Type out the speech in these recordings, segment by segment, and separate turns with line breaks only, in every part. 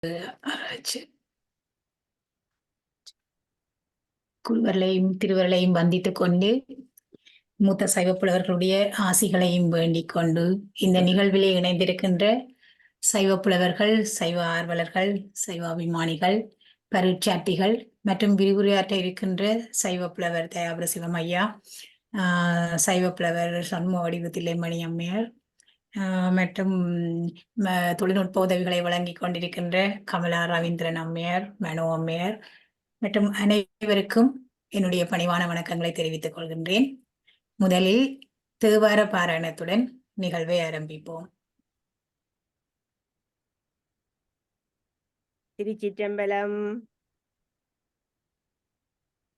ஆராய்ச்சி குருவர்களையும் திருவர்களையும் வந்தித்துக் கொண்டு மூத்த சைவப்புலவர்களுடைய ஆசிகளையும் வேண்டிக் கொண்டு இந்த நிகழ்விலே இணைந்திருக்கின்ற சைவப்புலவர்கள், சைவ ஆர்வலர்கள், சைவ அபிமானிகள், பரீட்சார்த்திகள் மற்றும் விரிவுரையாற்ற இருக்கின்ற சைவப்புலவர் தயாபர சிவம் ஐயா, சைவப்புலவர் சண்முக வடிவு தில்லைமணி அம்மையார் மற்றும் தொழில்நுட்ப உதவிகளை வழங்கிக் கொண்டிருக்கின்ற கமலா ரவீந்திரன் அம்மையார், மனோ அம்மையார் மற்றும் அனைவருக்கும் என்னுடைய பணிவான வணக்கங்களை தெரிவித்துக் கொள்கின்றேன். முதலில் தேவார பாராயணத்துடன் நிகழ்வை ஆரம்பிப்போம்.
திருச்சிற்றம்பலம்.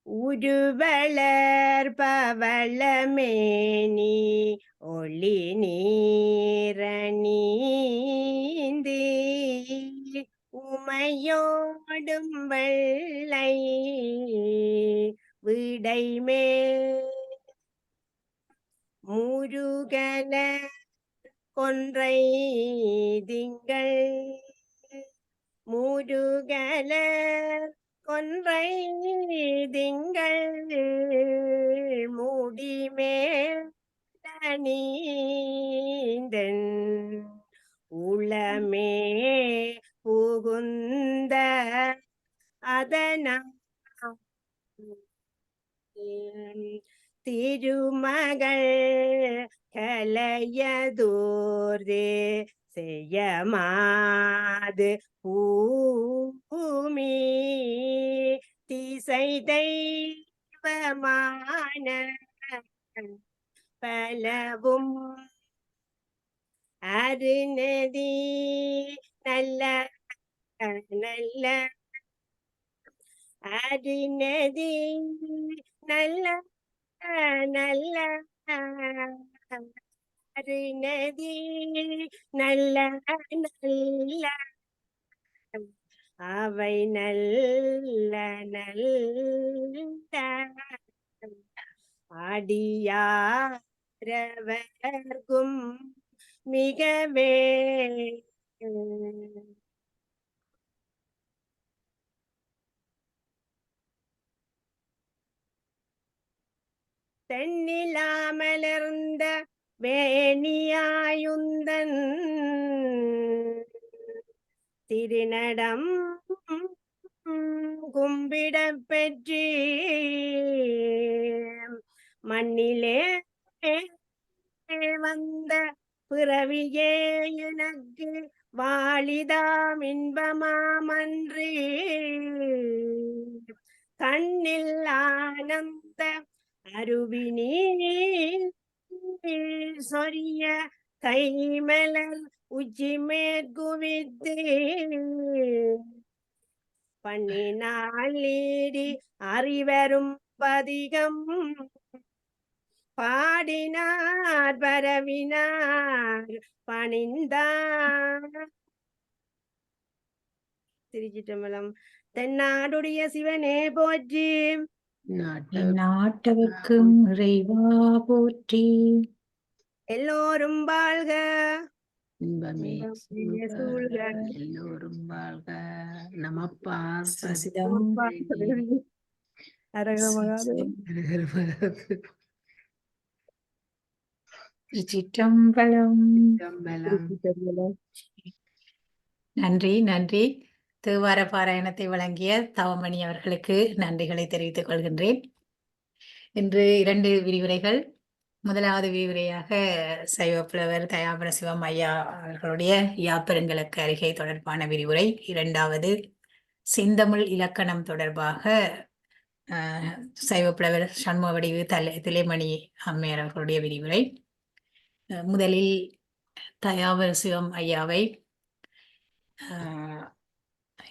உருவளர் பவளமேனி ஒளி நீரணீந்து உமையோடும் வெள்ளை விடைமேல் முருகன கொன்றை திங்கள் முருகல கொன்றை திங்கள் மூடிமேல் நீந்தன் உளமே புகுந்த அதனால் திருமகள் கலையதோர்தே செய்யமாது பூமி திசை தெய்வமான பலவும் அருநதி நல்ல நல்ல அருநதி நல்ல நல்ல அருநதி நல்ல நல்ல அவை நல்ல நல்ல அடியாரவர்க்கும் மிகவே தென்னிலாமலர்ந்த வேணியாயுந்தன் திருநடம் கும்பிட பெற்றி மண்ணிலே வந்த பிறவியே எனக்கு வாழிதாம் இன்பமாமன்று கண்ணில் ஆனந்த அருவினி சொரிய கைமலர் உச்சி மேற்குவித்து பண்ணினாளீடி அறிவரும் பதிகம் பாடினார் பரவினார் பணிந்தார். திருச்சிற்றம்பலம். தென்னாடுடைய சிவனே போற்றி,
நாட்டவர்க்கும் இறைவா போற்றி.
எல்லோரும் வாழ்க,
இன்பமே சூழ்க, எல்லோரும் வாழ்க. நமப்பார்
சசிதம் சிற்றம்பலம். நன்றி நன்றி. தேவார பாராயணத்தை வழங்கிய தவமணி அவர்களுக்கு நன்றிகளை தெரிவித்துக் கொள்கின்றேன். இன்று 2 விரிவுரைகள். முதலாவது விரிவுரையாக சைவப்புலவர் தயாபர சிவம் ஐயா அவர்களுடைய யாப்பெருங்களுக்கு அருகே தொடர்பான விரிவுரை. இரண்டாவது செந்தமிழ் இலக்கணம் தொடர்பாக சைவப்புலவர் சண்முக வடிவு தில்லைமணி அம்மையார் அவர்களுடைய விரிவுரை. முதலில் தயாபர சிவம் ஐயாவை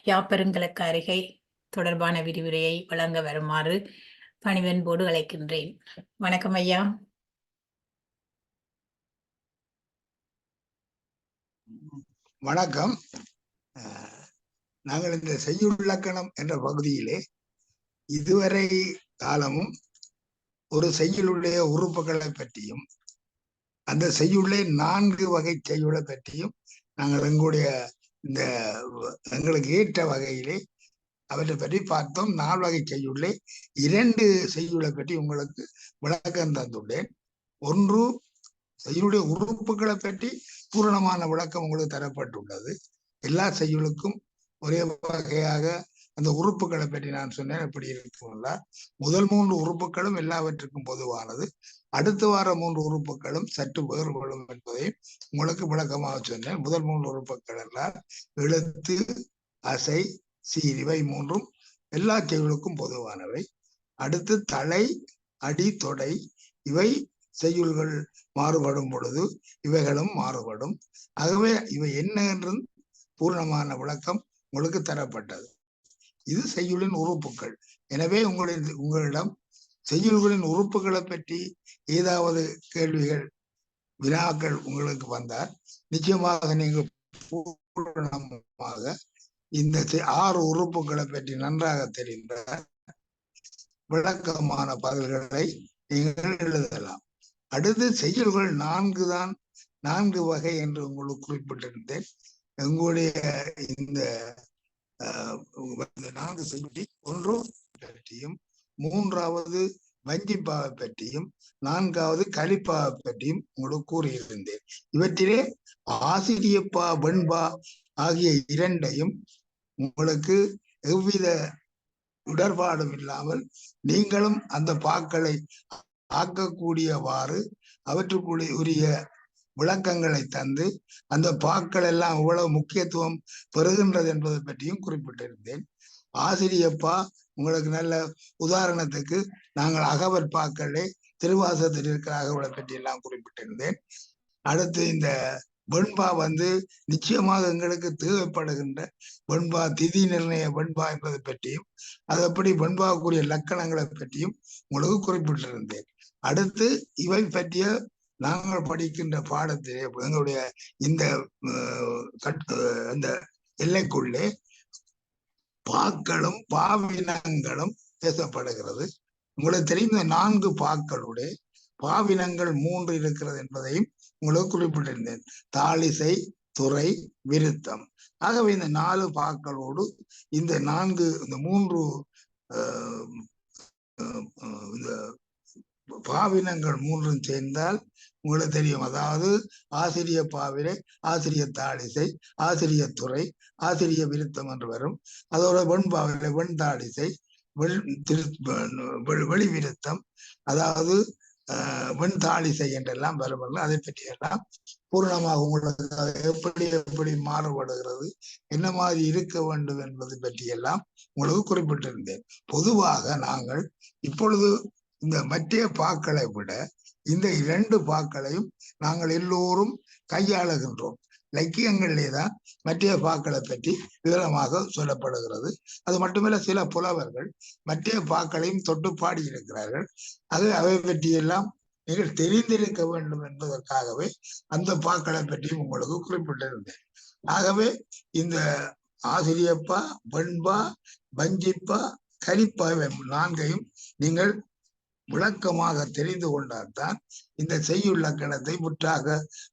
யாப்பெருங்களுக்கு அருகே தொடர்பான விரிவுரையை வழங்க வருமாறு பணிவன்போடு அழைக்கின்றேன். வணக்கம் ஐயா.
வணக்கம். நாங்கள் இந்த செய்யுள்ளக்கணம் என்ற பகுதியிலே இதுவரை காலமும் ஒரு செய்யுளுடைய உறுப்புகளை பற்றியும் அந்த செய்யுள்ளே 4 வகை செய்யுளை பற்றியும் நாங்கள் எங்களுடைய இந்த எங்களுக்கு ஏற்ற வகையிலே அவற்றை பற்றி பார்த்தோம். 4 வகை செய்யுள்ளே 2 செய்யுளை பற்றி உங்களுக்கு விளக்கம் தந்துள்ளேன். ஒன்று செய்யுளுடைய உறுப்புகளை பற்றி பூரணமான விளக்கம் உங்களுக்கு தரப்பட்டுள்ளது. எல்லா செய்யுளுக்கும் ஒரே வகையாக அந்த உறுப்புகளை பற்றி நான் சொன்னேன். எப்படி இருக்கும்ல, முதல் 3 உறுப்புகளும் எல்லாவற்றுக்கும் பொதுவானது. அடுத்து வர 3 உறுப்புகளும் சற்று வேறுபடும் என்பதையும் உங்களுக்கு விளக்கமாக சொன்னேன். முதல் 3 உறுப்புகள் எல்லாம் எழுத்து, அசை, சீர் இவை 3ம் எல்லா செய்யுளுக்கும் பொதுவானவை. அடுத்து தலை, அடி, தொடை இவை செய்யுள்கள் மாறுபடும் பொழுது இவைகளும் மாறுபடும். ஆகவே இவை என்ன என்று பூர்ணமான விளக்கம் உங்களுக்கு தரப்பட்டது. இது செய்யுளின் உறுப்புகள். எனவே உங்களிடம் செய்யுள்களின் உறுப்புகளை பற்றி ஏதாவது கேள்விகள், வினாக்கள் உங்களுக்கு வந்தால் நிச்சயமாக நீங்கள் பூரணமாக இந்த 6 உறுப்புகளை பற்றி நன்றாக தெரிந்த விளக்கமான பதில்களை நீங்கள் எழுதலாம். அடுத்து செய்யுள்கள் 4 வகை என்று உங்களுக்கு குறிப்பிட்டிருந்தேன். எங்களுடைய இந்த 4 செய்யுள், ஒன்று பற்றியும், 3வது வஞ்சிப்பாவை பற்றியும், 4வது கலிப்பாவை பற்றியும் உங்களுக்கு கூறியிருந்தேன். இவற்றிலே ஆசிரியப்பா, வெண்பா ஆகிய 2ஐயும் உங்களுக்கு எவ்வித இடர்பாடும் இல்லாமல் நீங்களும் அந்த பாக்களை ஆக்கக்கூடியவாறு அவற்றுக்குரிய உரிய விளக்கங்களை தந்து அந்த பாக்கள் எல்லாம் எவ்வளவு முக்கியத்துவம் பெறுகின்றது என்பதை பற்றியும் குறிப்பிட்டிருந்தேன். ஆசிரியப்பா உங்களுக்கு நல்ல உதாரணத்துக்கு நாங்கள் அகவல் பாக்களே திருவாசகத்தில் இருக்கிற அகவலை பற்றி எல்லாம் குறிப்பிட்டிருந்தேன். அடுத்து இந்த வெண்பா நிச்சயமாக எங்களுக்கு தேவைப்படுகின்ற வெண்பா, திதி நிர்ணய வெண்பா என்பதை பற்றியும் அது எப்படி வெண்பாவுக்குரிய லக்கணங்களை பற்றியும் உங்களுக்கு குறிப்பிட்டிருந்தேன். அடுத்து இவை பற்றிய நாங்கள் படிக்கின்ற பாடத்திலே எங்களுடைய இந்த எல்லைக்குள்ளே பாக்களும் பாவினங்களும் பேசப்படுகிறது. உங்களுக்கு தெரிந்த 4 பாக்களுடைய பாவினங்கள் 3 இருக்கிறது என்பதையும் உங்களுக்கு குறிப்பிட்டிருந்தேன். தாளிசை, துறை, விருத்தம். ஆகவே இந்த 4 பாக்களோடு இந்த 3 இந்த பாவினங்கள் 3ம் சேர்ந்தால் உங்களுக்கு தெரியும். அதாவது ஆசிரிய பாவிலே ஆசிரிய தாளிசை, ஆசிரிய துறை, ஆசிரிய விருத்தம் என்று வரும். அதோட வெண்பாவிலே வெண் தாளிசை, வெளி விருத்தம், அதாவது வெண் தாளிசை என்றெல்லாம் வரும். அதை பற்றி எல்லாம் பூர்ணமாக உங்களுக்கு எப்படி மாறுபடுகிறது, என்ன மாதிரி இருக்க வேண்டும் என்பது பற்றி எல்லாம் உங்களுக்கு குறிப்பிட்டிருந்தேன். பொதுவாக நாங்கள் இப்பொழுது இந்த மற்ற பாக்களை விட இந்த 2 பாக்களையும் நாங்கள் எல்லோரும் கையாளுகின்றோம். இலக்கியங்களிலே தான் மற்ற பாக்களை பற்றி விவரமாக சொல்லப்படுகிறது. அது மட்டுமல்ல, சில புலவர்கள் மற்ற பாக்களையும் தொட்டு பாடியிருக்கிறார்கள். அவை பற்றியெல்லாம் நீங்கள் தெரிந்திருக்க வேண்டும் என்பதற்காகவே அந்த பாக்களை பற்றியும் உங்களுக்கு குறிப்பிட்டிருந்தேன். ஆகவே இந்த ஆசிரியப்பா, வெண்பா, வஞ்சிப்பா, கலிப்பா 4ஐயும் நீங்கள் விளக்கமாக தெரிந்து கொண்டால்தான் இந்த செய்யுள் இலக்கணத்தை முற்றாக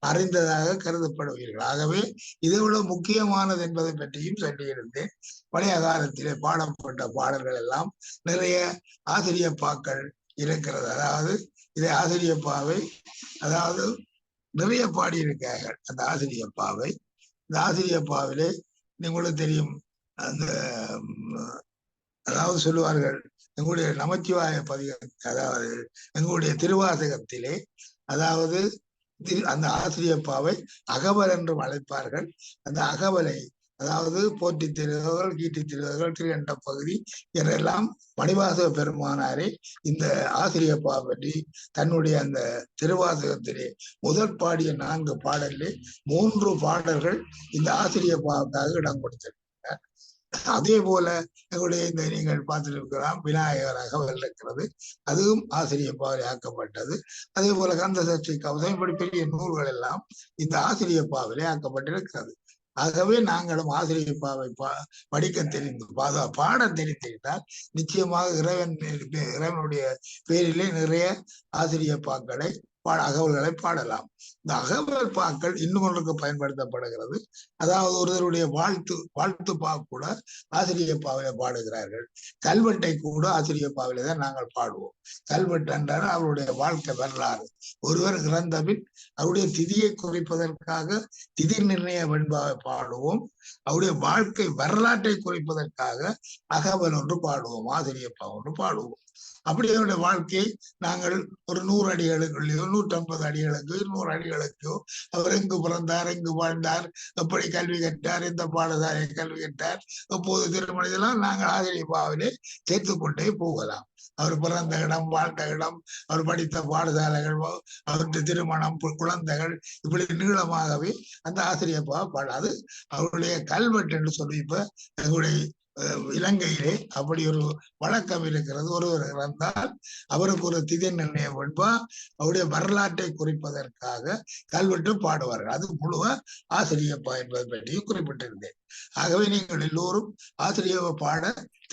அறிந்ததாக கருதப்படுவீர்கள். ஆகவே இது எவ்வளவு முக்கியமானது என்பதை பற்றியும் சொல்லியிருந்தேன். பழைய காலத்திலே பாடப்பட்ட பாடல்கள் எல்லாம் நிறைய ஆசிரியப்பாக்கள் இருக்கிறது. அதாவது இதை ஆசிரியப்பாவை நிறைய பாடியிருக்கார்கள். அந்த ஆசிரியப்பாவை, இந்த ஆசிரியப்பாவிலே உங்களுக்கு தெரியும், அந்த அதாவது சொல்லுவார்கள், எங்களுடைய நமச்சிவாய அதாவது எங்களுடைய திருவாசகத்திலே, அதாவது அந்த ஆசிரியப்பாவை அகவல் என்றும் அழைப்பார்கள். அந்த அகவலை, அதாவது போற்றி திருவர்கள், கீட்டி திருவர்கள், திருகண்ட பகுதி என்றெல்லாம் மணிவாசக பெருமானாரே இந்த ஆசிரியப்பா பற்றி தன்னுடைய அந்த திருவாசகத்திலே முதல் பாடிய 4 பாடலிலே 3 பாடல்கள் இந்த ஆசிரியப்பாவுக்காக இடம் கொடுத்திருக்கிறார். அதே போல எங்களுடைய இந்த நீங்கள் பார்த்திருக்கலாம், விநாயகர் அகவல் இருக்கிறது, அதுவும் ஆசிரியப்பாவை ஆக்கப்பட்டது. அதே போல கந்த சஷ்டி கவசம், இப்படி பெரிய நூல்கள் எல்லாம் இந்த ஆசிரியப்பாவிலே ஆக்கப்பட்டிருக்கிறது. ஆகவே நாங்களும் ஆசிரியப்பாவை படிக்க தெரிந்து பாட தெரிந்திருந்தால் நிச்சயமாக இறைவனுடைய பேரிலே நிறைய ஆசிரியப்பாக்களை அகவல்களை பாடலாம். இந்த அகவல் பாக்கள் இன்னும் ஒன்றுக்கு பயன்படுத்தப்படுகிறது. அதாவது ஒருவருடைய வாழ்த்து கூட ஆசிரியர் பாவில பாடுகிறார்கள். கல்வெட்டை கூட ஆசிரியர் பாவில தான் நாங்கள் பாடுவோம். கல்வெட்டு என்றால் அவருடைய வாழ்க்கை வரலாறு. ஒருவர் இறந்தபின் அவருடைய திதியை குறிப்பதற்காக திதி நிர்ணய வெண்பாவை பாடுவோம். அவருடைய வாழ்க்கை வரலாற்றை குறிப்பதற்காக அகவல் ஒன்று பாடுவோம், ஆசிரியப்பா ஒன்று பாடுவோம். அப்படி அவருடைய வாழ்க்கையை நாங்கள் ஒரு 100 அடிகளுக்குள்ளேயோ 150 அடிகளுக்கோ 200 அடிகளுக்கோ அவர் எங்கு பிறந்தார், எங்கு வாழ்ந்தார், எப்படி கல்வி கற்றார், எந்த பாடசாலை கல்வி கற்றார், எப்போது திருமணம், இதெல்லாம் நாங்கள் ஆசிரியப்பாவிலே சேர்த்து கொண்டே போகலாம். அவர் பிறந்த இடம், வாழ்ந்த இடம், அவர் படித்த பாடசாலைகள், அவருடைய திருமணம், குழந்தைகள், இப்படி நீளமாகவே அந்த ஆசிரியப்பா பாடாது அவருடைய கல்வெட்டு என்று சொல்லி இப்ப எங்களுடைய இலங்கையிலே அப்படி ஒரு வழக்கம் இருக்கிறது. ஒருவர் இறந்தால் அவருக்கு ஒரு திதி நிர்ணயம் வெண்பா அவருடைய வரலாற்றை குறிப்பதற்காக கல்வெட்டு பாடுவார்கள். அது முழுவ ஆசிரியப்பா என்பதை பற்றியும் குறிப்பிட்டிருந்தேன். ஆகவே நீங்கள் எல்லோரும் ஆசிரியப்பா பாட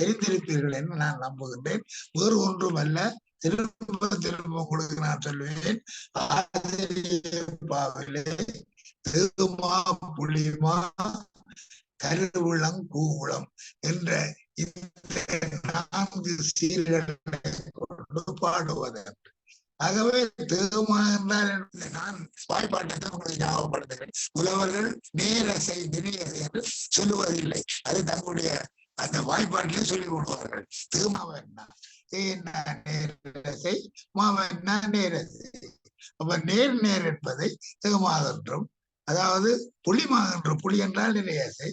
தெரிந்திருப்பீர்கள் என்று நான் நம்புகின்றேன். வேறு ஒன்றும் அல்ல, திரும்ப திரும்ப உங்களுக்கு நான் சொல்லுவேன், ஆசிரியப்பாவிலே தேமா புளிமா கருவிளம் கூகுளம் என்ற இந்த 4 சீர்களை கொண்டு பாடுவதற்கு. ஆகவே தேமா என்றால் நான் வாய்ப்பாட்டத்தை உங்களுக்கு ஞாபகப்படுத்துகிறேன். புலவர்கள் நேரசை திணியசை என்று சொல்லுவதில்லை. அது தங்களுடைய அந்த வாய்ப்பாட்டிலே சொல்லிக் கொள்வார்கள். தேமாவன்னா நேரசை, மாவன்னா நேரசை. அப்ப நேர் என்பதை தேமாக என்றும், அதாவது புலிமா என்றும், புலி என்றால் நிறையசை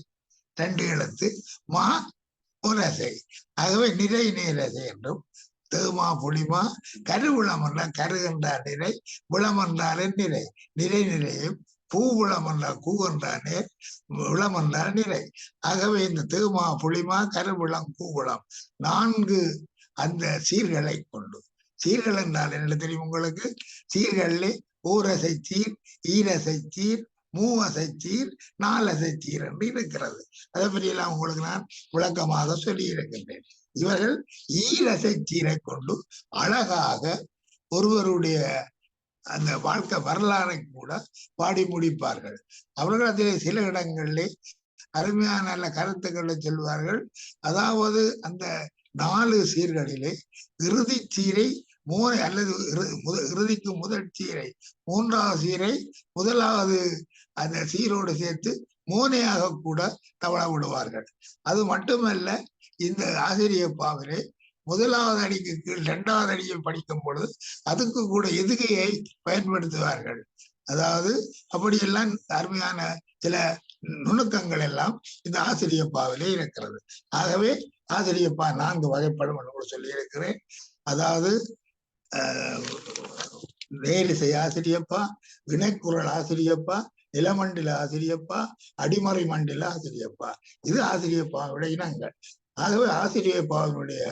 2 எழுத்து, மா புலசை. ஆகவே நிறை நேரசை என்றும், தேமா புலிமா கருவிளம் என்றால் கரு என்றால் நிறை, விளம் என்றால் நிறை, நிறை நிறையும், பூவுளம் என்றால் கூ என்றால் நேர், விளம் என்றால் நிறை. ஆகவே இந்த தேமா புலிமா கருவிளம் கூகுளம் 4 அந்த சீர்களை கொண்டு, சீர்கள் என்றால் என்ன தெரியும் உங்களுக்கு? சீர்களிலே ஓரசை சீர், ஈரசை சீர், மூவசை சீர், 4 சீர் என்று இருக்கிறது. அதை பற்றியெல்லாம் உங்களுக்கு நான் விளக்கமாக சொல்லி இருக்கின்றேன். இவர்கள் ஈரசை சீரை கொண்டு அழகாக ஒருவருடைய அந்த வாழ்க்கை வரலாறை கூட பாடி முடிப்பார்கள். அவர்கள் அதிலே சில இடங்களிலே அருமையான நல்ல கருத்துக்களை சொல்வார்கள். அதாவது அந்த 4 சீர்களிலே இறுதி சீரை அல்லது இறுதிக்கு முதல் சீரை, 3வது சீரை முதலாவது அந்த சீரோடு சேர்த்து மோனையாக கூட தவள விடுவார்கள். அது மட்டுமல்ல, இந்த ஆசிரியப்பாவிலே 1வது அடிக்கு கீழ் 2வது அடியை படிக்கும் பொழுது அதுக்கு கூட எதுகையை பயன்படுத்துவார்கள். அதாவது அப்படியெல்லாம் அருமையான சில நுணுக்கங்கள் எல்லாம் இந்த ஆசிரியப்பாவிலே இருக்கிறது. ஆகவே ஆசிரியப்பா 4 வகைப்படும் என்று சொல்லி இருக்கிறேன். அதாவது நேரிசை ஆசிரியப்பா, இணைக்குரல் ஆசிரியப்பா, நிலமண்டில ஆசிரியப்பா, அடிமறை மண்டில ஆசிரியப்பா. இது ஆசிரியப்பாவுடைய இனங்கள். ஆகவே ஆசிரியப்பாவினுடைய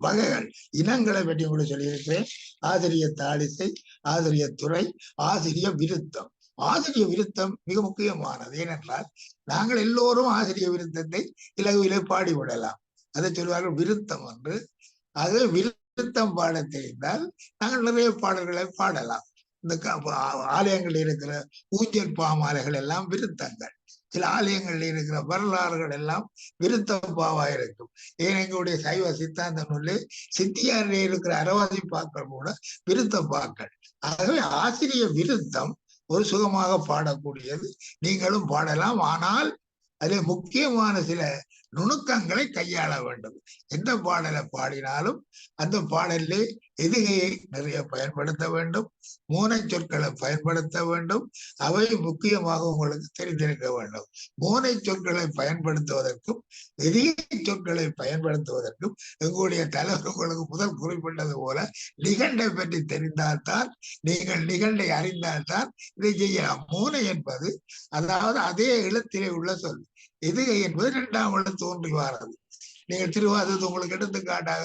வகைகள், இனங்களை பற்றி கூட சொல்லியிருக்கிறேன். ஆசிரிய தாளிசை, ஆசிரிய துறை, ஆசிரிய விருத்தம். ஆசிரிய விருத்தம் மிக முக்கியமானது. ஏனென்றால் நாங்கள் எல்லோரும் ஆசிரிய விருத்தத்தை இலகுவிலே பாடிவிடலாம். அதை சொல்வார்கள் விருத்தம் என்று. ஆகவே விருத்தம் பாட தெரிந்தால் நாங்கள் நிறைய பாடல்களை பாடலாம். இந்த ஆலயங்களில் இருக்கிற ஊஞ்சல் பாமாலைகள் எல்லாம் விருத்தங்கள். சில ஆலயங்களில் இருக்கிற வரலாறுகள் எல்லாம் விருத்த பாவா இருக்கும். ஏன் எங்களுடைய சைவ சித்தாந்த நூலே சித்தியாரிலே இருக்கிற அரவாசி பாக்கள் கூட விருத்த பாக்கள். ஆகவே ஆசிரிய விருத்தம் ஒரு சுகமாக பாடக்கூடியது. நீங்களும் பாடலாம். ஆனால் அதில் முக்கியமான சில நுணுக்கங்களை கையாள வேண்டும். எந்த பாடலை பாடினாலும் அந்த பாடலிலே எதுகையை நிறைய பயன்படுத்த வேண்டும், மோனை சொற்களை பயன்படுத்த வேண்டும். அவை முக்கியமாக உங்களுக்கு தெரிந்திருக்க வேண்டும். மோனை சொற்களை பயன்படுத்துவதற்கும் எதிகை சொற்களை பயன்படுத்துவதற்கும் எங்களுடைய தலைவர் உங்களுக்கு முதல் குறிப்பிட்டது போல நிகண்டை பற்றி தெரிந்தால்தான், நீங்கள் நிகண்டை அறிந்தால்தான் இதை செய்யலாம். மோனை என்பது அதாவது அதே எழுத்திலே உள்ள சொல். எதுகை என்பது 2ஆம் எழுத்து தோன்றி வாரது. நீங்கள் திருவாசகத்தை உங்களுக்கு எடுத்துக்காட்டாக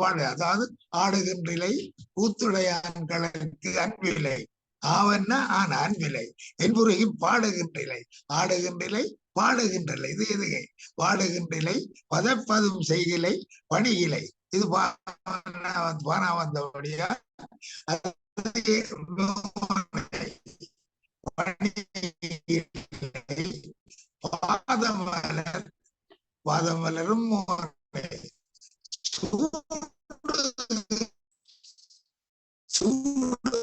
பாடு. அதாவது ஆடுகின்றிலை கூத்துடையான்களுக்கு அன்பிலை, ஆவன்னா ஆன அன்பிலை என்புருகி பாடுகின்றிலை, ஆடுகின்றிலை பாடுகின்றிலை. இது எதுகை. பாடுகின்றிலை பதப்பதும் செய்கிலை பணியிலை. இது பானா வந்தபடியா பாதமலர் பாதமலரும் சூடு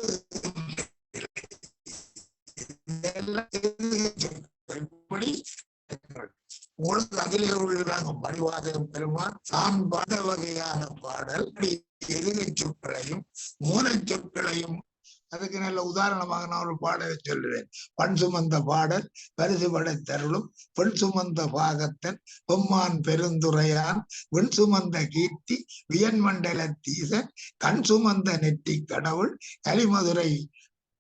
உங்களுக்கு அதிலே உள்ளாங்க மணிவாதகம் பெருமான் தான் பல வகையான பாடல் எதிரை சொற்களையும் மூலச் சொற்களையும் அதுக்கு நல்ல உதாரணமாக நான் ஒரு பாடலை சொல்லுவேன். பண் சுமந்த பாடல் பரிசு படைத்தருளும் பெண் சுமந்த பாகத்தன் பொம்மான் பெருந்துரையான் வெண் சுமந்த கீர்த்தி வியன்மண்டல தீசன் கண் சுமந்த நெற்றி கடவுள் கலிமதுரை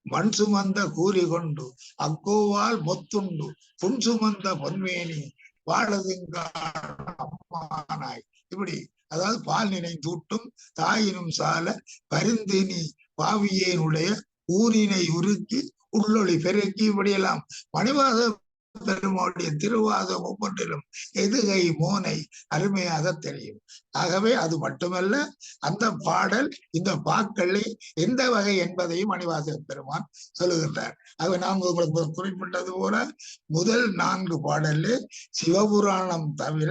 மண் சுமந்த கூறி கொண்டு அக்கோவால் மொத்துண்டு புன் சுமந்த பொன்மேனி வாழதுங்காய். இப்படி அதாவது பால் நினைந்தூட்டும் தாயினும் சால பரிந்தினி பாவியேனுடைய ஊரினை உருக்கி உள்ளொளி பெருக்கி இப்படியெல்லாம் மணிவாத பெருமாளுடைய திருவாதம் ஒவ்வொன்றிலும் எதுகை மோனை அருமையாக தெரியும். ஆகவே அது மட்டுமல்ல, அந்த பாடல் இந்த பாக்களை எந்த வகை என்பதையும் மணிவாச பெருமான் சொல்லுகின்றார். ஆகவே நாங்கள் உங்களுக்கு குறிப்பிட்டது போல முதல் 4 பாடல்ல சிவபுராணம் தவிர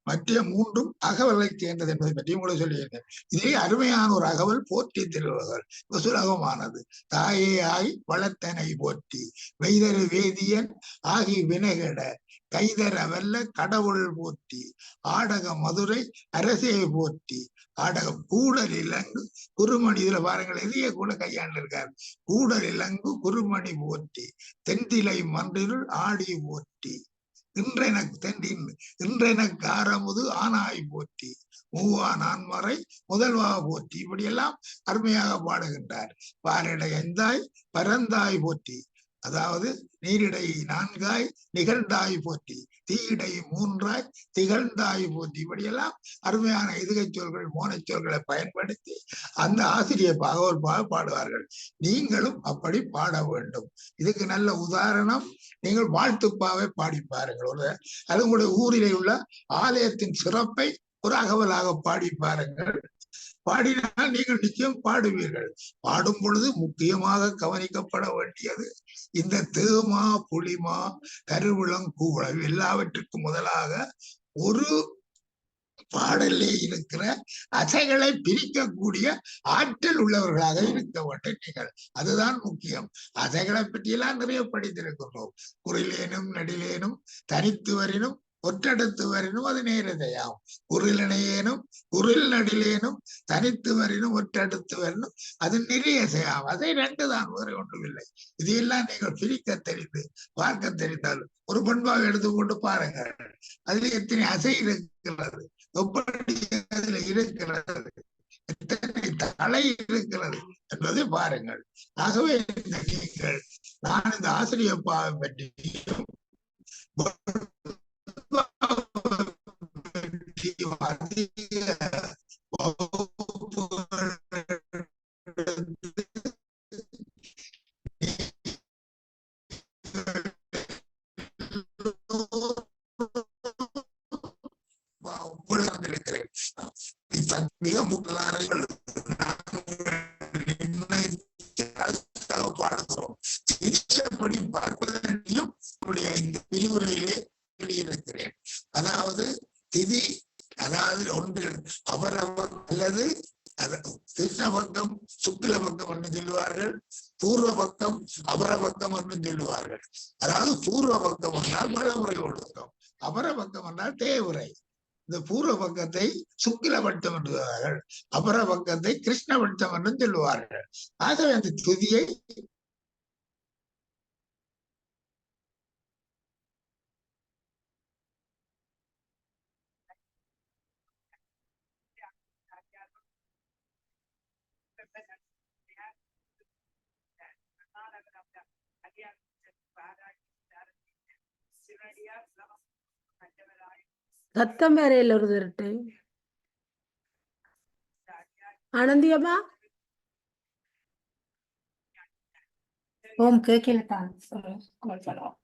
மற்ற 3ம் அகவலை சேர்ந்தது என்பதை பற்றி உங்களுக்கு சொல்லியிருந்தேன். இதே அருமையான ஒரு அகவல் போற்றி திருவகள் சுலகமானது. தாயே ஆய் வளத்தனை போற்றி வெய்தரு வேதியன் ஆகி வினைகட கைதர வல்ல கடவுள் போற்றி ஆடக மதுரை அரசே போற்றி ஆடக கூடல் இலங்கு குருமணி. இதுல பாருங்கள் எதையே கூட கையாண்டு இருக்காரு. கூடல் இலங்கு குருமணி போற்றி தென்திலை மன்றினுள் ஆடி போற்றி இன்றெனக்கு ஆரமுது ஆனாய் போற்றி மூவா நான்மறை முதல்வா போற்றி. இப்படியெல்லாம் அருமையாக பாடுகின்றார். பாரிடை 5ஆய் பரந்தாய் போற்றி, அதாவது நீரிடை 4ஆய் நிகழ்ந்தாய் போற்றி, தீயிடை 3ஆய் திகழ்ந்தாய் போற்றி. இப்படியெல்லாம் அருமையான எதுகை சொற்கள் மோனச் சொல்களை பயன்படுத்தி அந்த ஆசிரியர் பாகவல்பாக பாடுவார்கள். நீங்களும் அப்படி பாட வேண்டும். இதுக்கு நல்ல உதாரணம், நீங்கள் வாழ்த்துப்பாவை பாடி பாருங்கள். அது உங்களுடைய ஊரிலே உள்ள ஆலயத்தின் சிறப்பை ஒரு அகவலாக பாடி பாருங்கள். பாடினால் நீங்கள் நிச்சயம் பாடுவீர்கள். பாடும் பொழுது முக்கியமாக கவனிக்கப்பட வேண்டியது இந்த தேமா புளிமா கருவிளங்கூழல் எல்லாவற்றுக்கும் முதலாக ஒரு பாடலே இருக்கிற அசைகளை பிரிக்கக்கூடிய ஆற்றல் உள்ளவர்களாக இருக்க வேண்டும் நீங்கள். அதுதான் முக்கியம். அசைகளை பற்றியெல்லாம் நிறைய படித்திருக்கிறோம். குறிலேனும் நடிலேனும் தனித்து வரினும் ஒற்றெடுத்து வரினும் அது நேரதையாம். குரிலினையேனும் குரில் நடிலேனும் தனித்து வரினும் ஒற்றெடுத்து வரினும் அது நிறைய செய்யாம். அதை 2 தான், வேறு ஒன்றுமில்லை. இதையெல்லாம் நீங்கள் பிரிக்க தெரிந்து பார்க்க தெரிந்தால் ஒரு பண்பாக எடுத்துக்கொண்டு பாருங்கள். அதுல எத்தனை அசை இருக்கிறது, எப்படி அதுல இருக்கிறது, எத்தனை தலை இருக்கிறது என்பதை பாருங்கள். ஆகவே நீங்கள் நான் இந்த ஆசிரியர் பாவை பற்றியும் மிக முக்கியமான பாடுகிறோம். இஷ்டப்படி பார்ப்பதற்கும் இந்த விரிவுரையிலே வெளியிருக்கிறேன். அதாவது திதி, அதாவது ஒன்று அவரவம் அல்லது கிருஷ்ண பக்கம் சுக்ல பக்கம் என்று சொல்லுவார்கள், பூர்வ பக்கம் அபர பக்கம் என்று சொல்லுவார்கள். அதாவது பூர்வ பக்கம் என்றால் வடமுறை ஒழுக்கம், அபர பக்கம் என்றால் தேவுரை. இந்த பூர்வ பக்கத்தை சுக்கிலபட்சம் என்று சொல்வார்கள், அபர பக்கத்தை கிருஷ்ணபட்சம் என்று சொல்லுவார்கள். ஆகவே அந்த துதியை
சத்தம் வேற இல்ல ஒரு திருட்டு. ஆனந்தியம்மா
ஓம் கேட்கல தான் சொல்லுவோம்.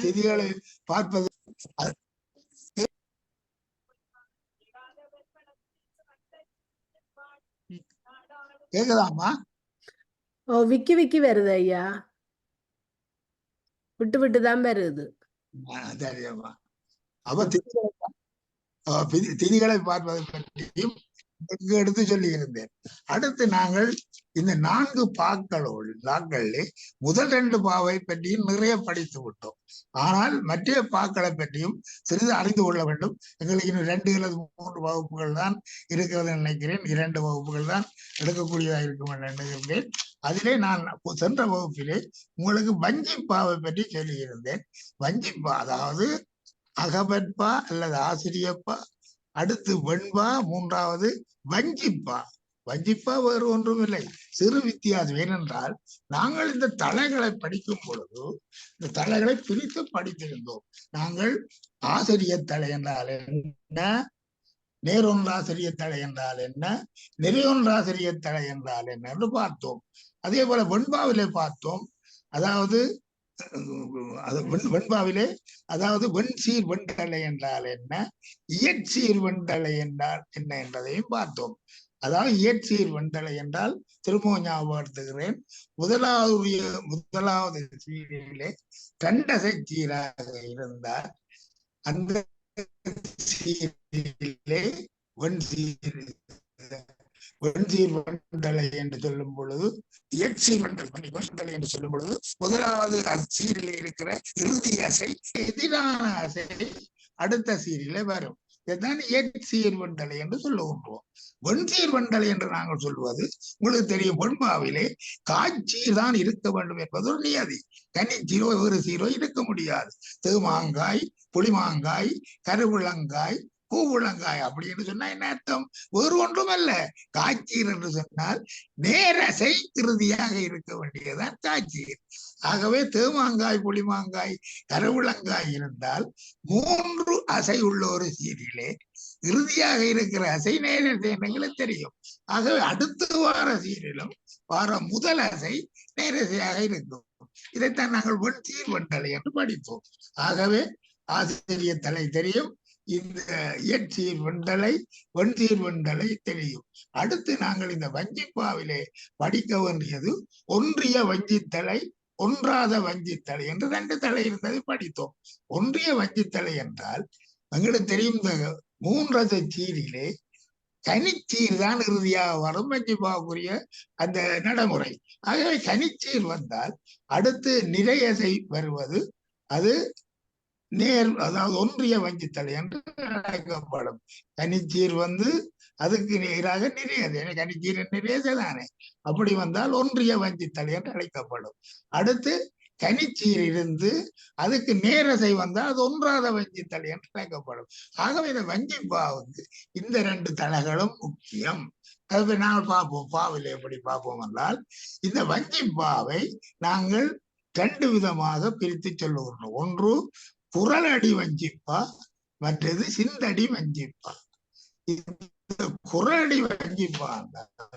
திதிகளை பார்ப்பது கேக்குதாமா?
ஓ விக்கி விக்கி வருது ஐயா, விட்டு விட்டு தான் வருது.
தெரியுமா? அப்ப திதிகளை பார்ப்பதை பற்றியும் எடுத்து சொல்லி இருந்தேன். அடுத்து நாங்கள் இந்த 4 பாக்களிலே முதல் 2 பாவை பற்றியும் நிறைய படித்து விட்டோம். ஆனால் மற்ற பாக்களை பற்றியும் சிறிது அறிந்து கொள்ள வேண்டும். எங்களுக்கு இன்னும் 2 அல்லது 3 வகுப்புகள் தான் இருக்கிறது நினைக்கிறேன். 2 வகுப்புகள் தான் எடுக்கக்கூடியதாக இருக்கும் என்று நினைக்கிறேன். அதிலே நான் சென்ற வகுப்பிலே உங்களுக்கு வஞ்சிப்பாவை பற்றி சொல்லியிருந்தேன். வஞ்சிப்பா அதாவது அகபற்பா அல்லது ஆசிரியப்பா, அடுத்து வெண்பா, 3வது வஞ்சிப்பா. வஞ்சிப்பா வேறு ஒன்றும் இல்லை, சிறு வித்தியாசம். ஏனென்றால் நாங்கள் இந்த தலைகளை படிக்கும் பொழுது இந்த தலைகளை பிரித்து படித்திருந்தோம். நாங்கள் ஆசிரியர் தலை என்றால் என்ன, நேரொன்றாசிரியர் தலை என்றால் என்ன, நிறையொன்றாசிரியர் தலை என்றால் என்ன என்று பார்த்தோம். அதே போல வெண்பாவிலே பார்த்தோம். அதாவது வெண்பாவிலே அதாவது வெண்சீர் வெண்தலை என்றால் என்ன, இயற்சீர் வெண்தலை என்றால் என்ன என்பதையும் பார்த்தோம். அதாவது இயற்சீர் வெண்தலை என்றால் திரும்பவும் ஞாபகப்படுத்துகிறேன், முதலாவது சீரிலே 2 அசை சீராக இருந்தால் அந்த சீரிலே வெண்சீர் வெண்தலை என்று சொல்லும் பொழுது, இயற்சீர் வெண்தலை என்று சொல்லும் பொழுது முதலாவது சீரிலே இருக்கிற இறுதி அசை எதிரான அசை அடுத்த சீரிலே வரும். இதுதான் இயற்சீர் வெண்தலை என்று சொல்லுகின்றோம். வெண்சீர் வெண்தலை என்று நாங்கள் சொல்லுவது உங்களுக்கு தெரியும், வெண்பாவிலே காய்ச்சீர் தான் இருக்க வேண்டும் என்பது ஒரு நியதி. கனிச்சீரோ வேறு சீரோ இருக்க முடியாது. தேமாங்காய், புளிமாங்காய், கருவிளங்காய், பூவுளங்காய் அப்படின்னு சொன்னா என்ன அர்த்தம்? வேறு ஒன்றும் அல்ல. காய்ச்சீர் என்று சொன்னால் நேரசை இறுதியாக இருக்க வேண்டியதுதான் காய்ச்சீர். ஆகவே தேமாங்காய், புளிமாங்காய், கருவிளங்காய் இருந்தால் 3 அசை உள்ள ஒரு சீரிலே இறுதியாக இருக்கிற அசை நேரசை எங்களுக்கு தெரியும். ஆகவே அடுத்து வார சீரிலும் வார முதல் அசை நேரசையாக இருக்கும். இதைத்தான் நாங்கள் வெண்சீர் வெண்தலை என்று படித்தோம். ஆகவே ஆசிரியர் தலை தெரியும், இந்த இயற்சீர் வெண்தலை வெண்சீர் வெண்தலை தெரியும். அடுத்து நாங்கள் இந்த வஞ்சிப்பாவிலே படிக்க வேண்டியது ஒன்றிய வஞ்சித்தலை, ஒன்றாத வஞ்சித்தலை என்று 2 தலை இருந்ததை படித்தோம். ஒன்றிய வஞ்சித்தலை என்றால் எங்களுக்கு தெரியும், இந்த 3 அசை சீரிலே கனிச்சீர் தான் இறுதியாக வரும் வஞ்சிப்பாவுக்குரிய அந்த நடைமுறை. ஆகவே கனிச்சீர் வந்தால் அடுத்து நிறையசை வருவது அது அதாவது ஒன்றிய வஞ்சித்தலை என்று அழைக்கப்படும். கனிச்சீர் அதுக்கு நேராக நிறையது, கனிச்சீர் நிறையதானே, அப்படி வந்தால் ஒன்றிய வஞ்சித்தலை என்று அழைக்கப்படும். அடுத்து கனிச்சீர் இருந்து அதுக்கு நேரசை வந்தால் அது ஒன்றாத வஞ்சித்தலை என்று அழைக்கப்படும். ஆகவே இந்த வஞ்சிப்பாவுக்கு இந்த 2 தலைகளும் முக்கியம். அது நாங்கள் பார்ப்போம். பாவில எப்படி பார்ப்போம் என்றால், இந்த வஞ்சிப்பாவை நாங்கள் 2 விதமாக பிரித்து சொல்லுகிறோம். ஒன்று குரலடி வஞ்சிப்பா, மற்றது சிந்தடி வஞ்சிப்பா. இந்த குரலடி வஞ்சிப்பா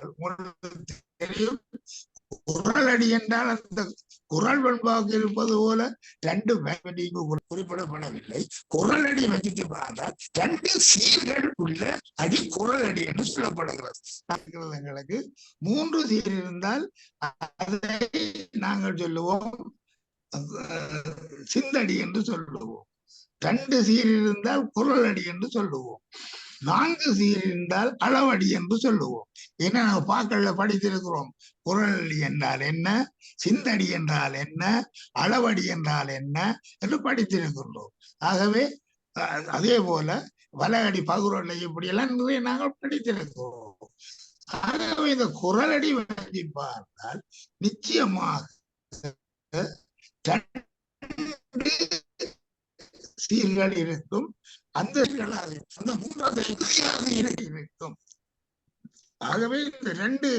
உங்களுக்கு தெரியும், குரலடி என்றால் அந்த குரல் வெண்பாவுக்கு இருப்பது போல 2 குறிப்பிடப்படவில்லை. குரலடி வஞ்சிப்பா என்றால் 2 சீர்கள் உள்ள அடி குரலடி என்று சொல்லப்படுகிறது. எங்களுக்கு 3 சீர் இருந்தால் அதை நாங்கள் சொல்லுவோம் சிந்தடி என்று சொல்லுவோம். 2 சீர் இருந்தால் குரலடி என்று சொல்லுவோம். 4 சீர் இருந்தால் அளவடி என்று சொல்லுவோம். ஏன்னா நாங்கள் பாக்கள்ல படித்திருக்கிறோம், குரலடி என்றால் என்ன, சிந்தடி என்றால் என்ன, அளவடி என்றால் என்ன என்று படித்திருக்கின்றோம். ஆகவே அதே போல வலகடி, பகுரடை இப்படியெல்லாம் நிறைய நாங்கள் படித்திருக்கிறோம். ஆகவே இந்த குரலடி வஞ்சிப்பா என்றால் நிச்சயமாக 2 சீர்கள் இருக்கும். அந்த அந்த மூன்றாவது இருக்கும். ஆகவே இந்த ரெண்டு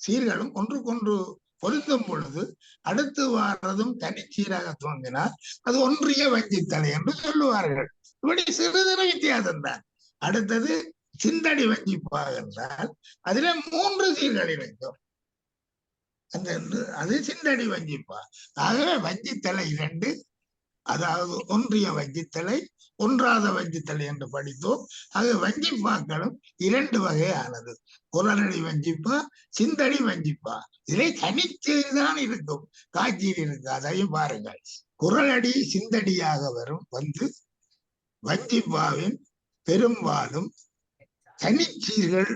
சீர்களும் ஒன்றுக்கொன்று பொருந்தும் பொழுது அடுத்து வாரதும் தனிச்சீராக துவங்கினால் அது ஒன்றிய வஞ்சித்தலை என்று சொல்லுவார்கள். இப்படி சிறு சிறு வித்தியாசம் தான். அடுத்தது சிந்தடி வஞ்சிப்பா என்றால் அதிலே 3 சீர்கள் இருக்கும். அது சிந்தடி வஞ்சிப்பா. ஆகவே வஞ்சித்தலை 2, அதாவது ஒன்றிய வஞ்சித்தலை, ஒன்றாத வஞ்சித்தலை என்று படித்தோம். ஆக வஞ்சிப்பாக்களும் 2 வகையானது. குரலடி வஞ்சிப்பா, சிந்தடி வஞ்சிப்பா. இதிலே தனிச்சுதான் இருக்கும், காட்சியில் இருக்கு. அதையும் பாருங்கள். குரலடி சிந்தடியாக வந்து வஞ்சிப்பாவின் பெரும்பாலும் தனிச்சீர்கள்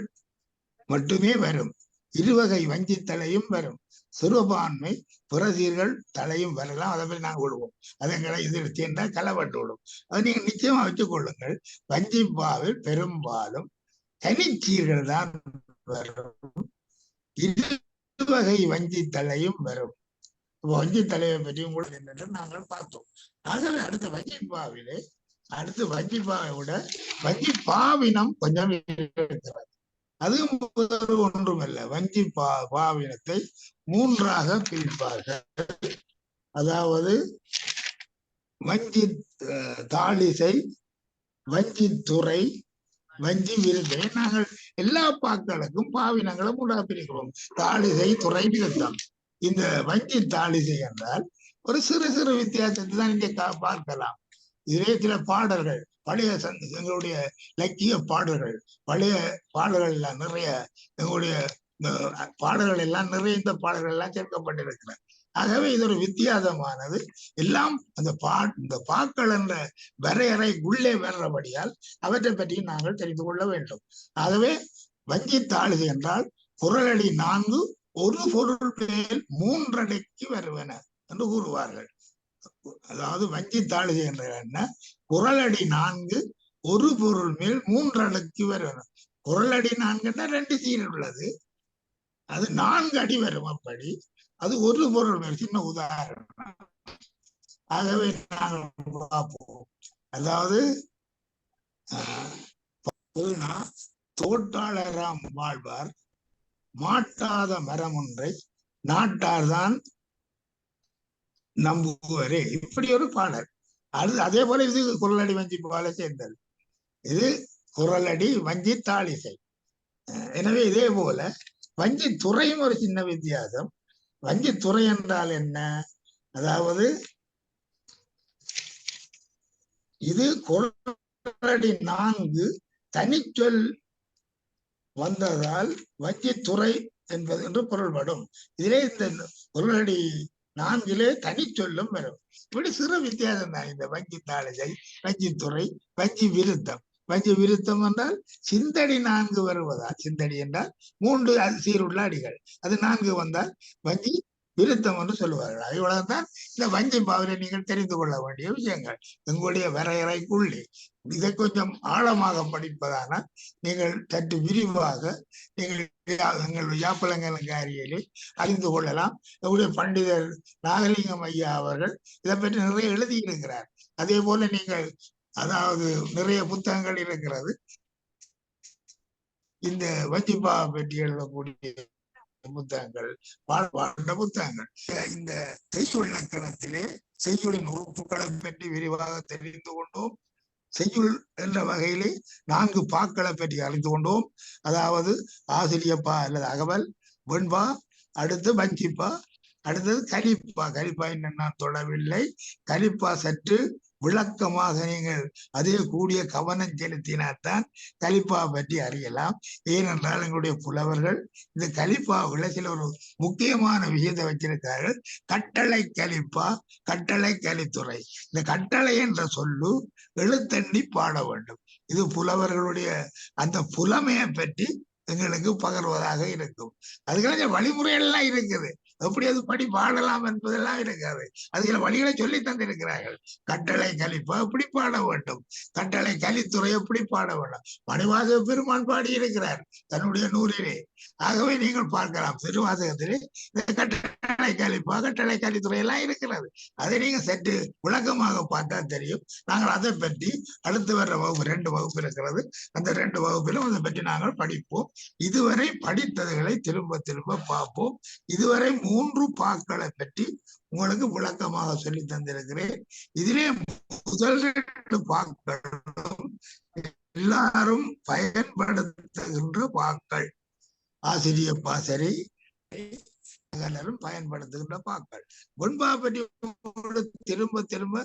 மட்டுமே வரும். இருவகை வஞ்சித்தலையும் வரும். சிறுபான்மை புறசீர்கள் தலையும் வரலாம். அதை போய் நாங்கள் விடுவோம். அதை எங்களை இது சேர்ந்தால் களப்பட்டு விடும். அதை நீங்க நிச்சயமா வச்சுக் கொள்ளுங்கள். வஞ்சிப்பாவில் பெரும்பாலும் தனிச்சீர்கள் தான் வரும். இருவகை வஞ்சித்தலையும் வரும். வஞ்சித்தலையை பற்றியும் கூட என்னென்று நாங்கள் பார்த்தோம். ஆகவே அடுத்த வஞ்சிப்பாவிலே வஞ்சிப்பாவை விட வஞ்சிப்பாவினம் கொஞ்சம் இருக்கிறது. அது ஒன்றுமல்ல. வஞ்சி பாவினத்தை 3ஆக பிரிப்பார்கள். அதாவது வஞ்சி தாளிசை, வஞ்சி துறை, வஞ்சி விருதை. நாங்கள் எல்லா பாக்களுக்கும் பாவினங்களும் 3ஆக பிரிக்கிறோம். தாளிசை, துறை, விருத்தம். இந்த வஞ்சி தாளிசை என்றால் ஒரு சிறு சிறு வித்தியாசத்தை தான் இங்கே பார்க்கலாம். இதே சில பாடல்கள், பழைய எங்களுடைய இலக்கிய பாடல்கள், பழைய பாடல்கள் எல்லாம் நிறைய, எங்களுடைய பாடல்கள் எல்லாம் நிறைய இந்த பாடல்கள் எல்லாம் சேர்க்கப்பட்டிருக்கிறது. ஆகவே இது ஒரு வித்தியாசமானது. எல்லாம் அந்த இந்த பாக்கள் என்ற வரையறை உள்ளே வர்றபடியால் அவற்றை பற்றி நாங்கள் தெரிந்து கொள்ள வேண்டும். ஆகவே வஞ்சி தாளிசை என்றால் குரலடி 4 ஒரு பொருள் மேல் 3 அடைக்கு வருவன என்று கூறுவார்கள். அதாவது வஞ்சி தாளிசை என்ற என்ன, குரலடி 4 ஒரு பொருள் மேல் 3 அடுக்கு வரும். குரலடி 4 2 சீர் உள்ளது, அது 4 அடி வரும். அப்படி அது ஒரு பொருள் மேல். சின்ன உதாரணம். ஆகவே நாங்கள் பார்ப்போம். அதாவது தோட்டாளராம் வாழ்வார் மாட்டாத மரம் ஒன்றை நாட்டார்தான் நம்புவரே. இப்படி ஒரு பாடல். அதே போல இது குரலடி வஞ்சி பால சேர்ந்தது. இது குரலடி வஞ்சி தாளிசை. எனவே இதே போல வஞ்சி துறையும் ஒரு சின்ன வித்தியாசம். வஞ்சி துறை என்றால் என்ன? அதாவது இது குரலடி 4 தனிச்சொல் வந்ததால் வஞ்சி துறை என்பது என்று பொருள்படும். இதிலே இந்த குரலடி 4 தனிச்சொல்லும் வரும். இப்படி சிறு வித்தியாசம் தான் இந்த வஞ்சி தாளிசை, வஞ்சி துறை, வஞ்சி விருத்தம். வஞ்சி விருத்தம் என்றால் சிந்தடி 4 வருவதால், சிந்தடி என்றால் 3 சீருள்ள அடிகள், அது 4 வந்தால் வஞ்சி விருத்தம் என்று சொல்லுவார்கள். இவ்வளவுதான் இந்த வஞ்சி பாவில நீங்கள் தெரிந்து கொள்ள வேண்டிய விஷயங்கள் எங்களுடைய வரையறைக்குள்ளே. இதை கொஞ்சம் ஆழமாக படிப்பதானால் நீங்கள் சற்று விரிவாக நீங்கள் எங்கள் யாப்பழங்காரியிலே அறிந்து கொள்ளலாம். எங்களுடைய பண்டிதர் நாகலிங்கம் ஐயா அவர்கள் இதை பற்றி நிறைய எழுதியிருக்கிறார். அதே போல நீங்கள், அதாவது நிறைய புத்தகங்கள் இருக்கிறது இந்த வஞ்சிப்பா பற்றி எழுதக்கூடிய புத்தகங்கள், வாழ்ந்த புத்தகங்கள். இந்த செய்யுள் இலக்கணத்திலே செய்யுளின் உறுப்புகளை பற்றி விரிவாக தெரிந்து கொண்டோம். செய்யுள் என்ற வகையிலே 4 பாக்களை பற்றி அறிந்து கொண்டோம். அதாவது ஆசிரியப்பா அல்லது அகவல், வெண்பா, அடுத்து வஞ்சிப்பா, அடுத்தது கலிப்பா. கலிப்பா என்ன நான் தொடவில்லை. கலிப்பா சற்று விளக்கமாக நீங்கள் அதே கூடிய கவனம் செலுத்தினால்தான் கலிப்பா பற்றி அறியலாம். ஏனென்றால் எங்களுடைய புலவர்கள் இந்த கலிப்பாவுல சில ஒரு முக்கியமான விஷயத்தை வச்சிருக்கார்கள். கட்டளை கலிப்பா, கட்டளை கலித்துறை. இந்த கட்டளை என்ற சொல்லு எழுத்தண்ணி பாட வேண்டும். இது புலவர்களுடைய அந்த புலமையை பற்றி எங்களுக்கு பகர்வதாக இருக்கும். அதுக்கான வழிமுறைகள்லாம் இருக்குது. எப்படி அது படி பாடலாம் என்பதெல்லாம் இருக்காது. அதுல வழிகளை சொல்லி தந்திருக்கிறார்கள். கட்டளை கலிப்பா எப்படி பாட வேண்டும், கட்டளை கலித்துறை எப்படி பாட வேண்டும், மணிவாசக பெருமான் பாடி இருக்கிறார் தன்னுடைய நூலிலே. ஆகவே நீங்கள் பார்க்கலாம் திருவாசகத்திலே இந்த கட்டளை கலிப்பா கட்டளை கலித்துறை எல்லாம் இருக்கிறது. அதை நீங்க சற்று விளக்கமாக பார்த்தா தெரியும். நாங்கள் அதை பற்றி அடுத்து வர்ற வகுப்பு 2 வகுப்பு இருக்கிறது. அந்த 2 வகுப்பிலும் அதை பற்றி நாங்கள் படிப்போம். இதுவரை படித்ததுகளை திரும்ப திரும்ப பார்ப்போம். இதுவரை 3 பாக்களை பற்றி உங்களுக்கு விளக்கமாக சொல்லி தந்திருக்கிறேன். இதிலே முதல் 2 பாக்களும் எல்லாரும் பயன்படுத்துகின்ற பாக்கள். ஆசிரிய பாசறை எல்லாரும் பயன்படுத்துகின்ற பாக்கள். வெண்பா பற்றி திரும்ப திரும்ப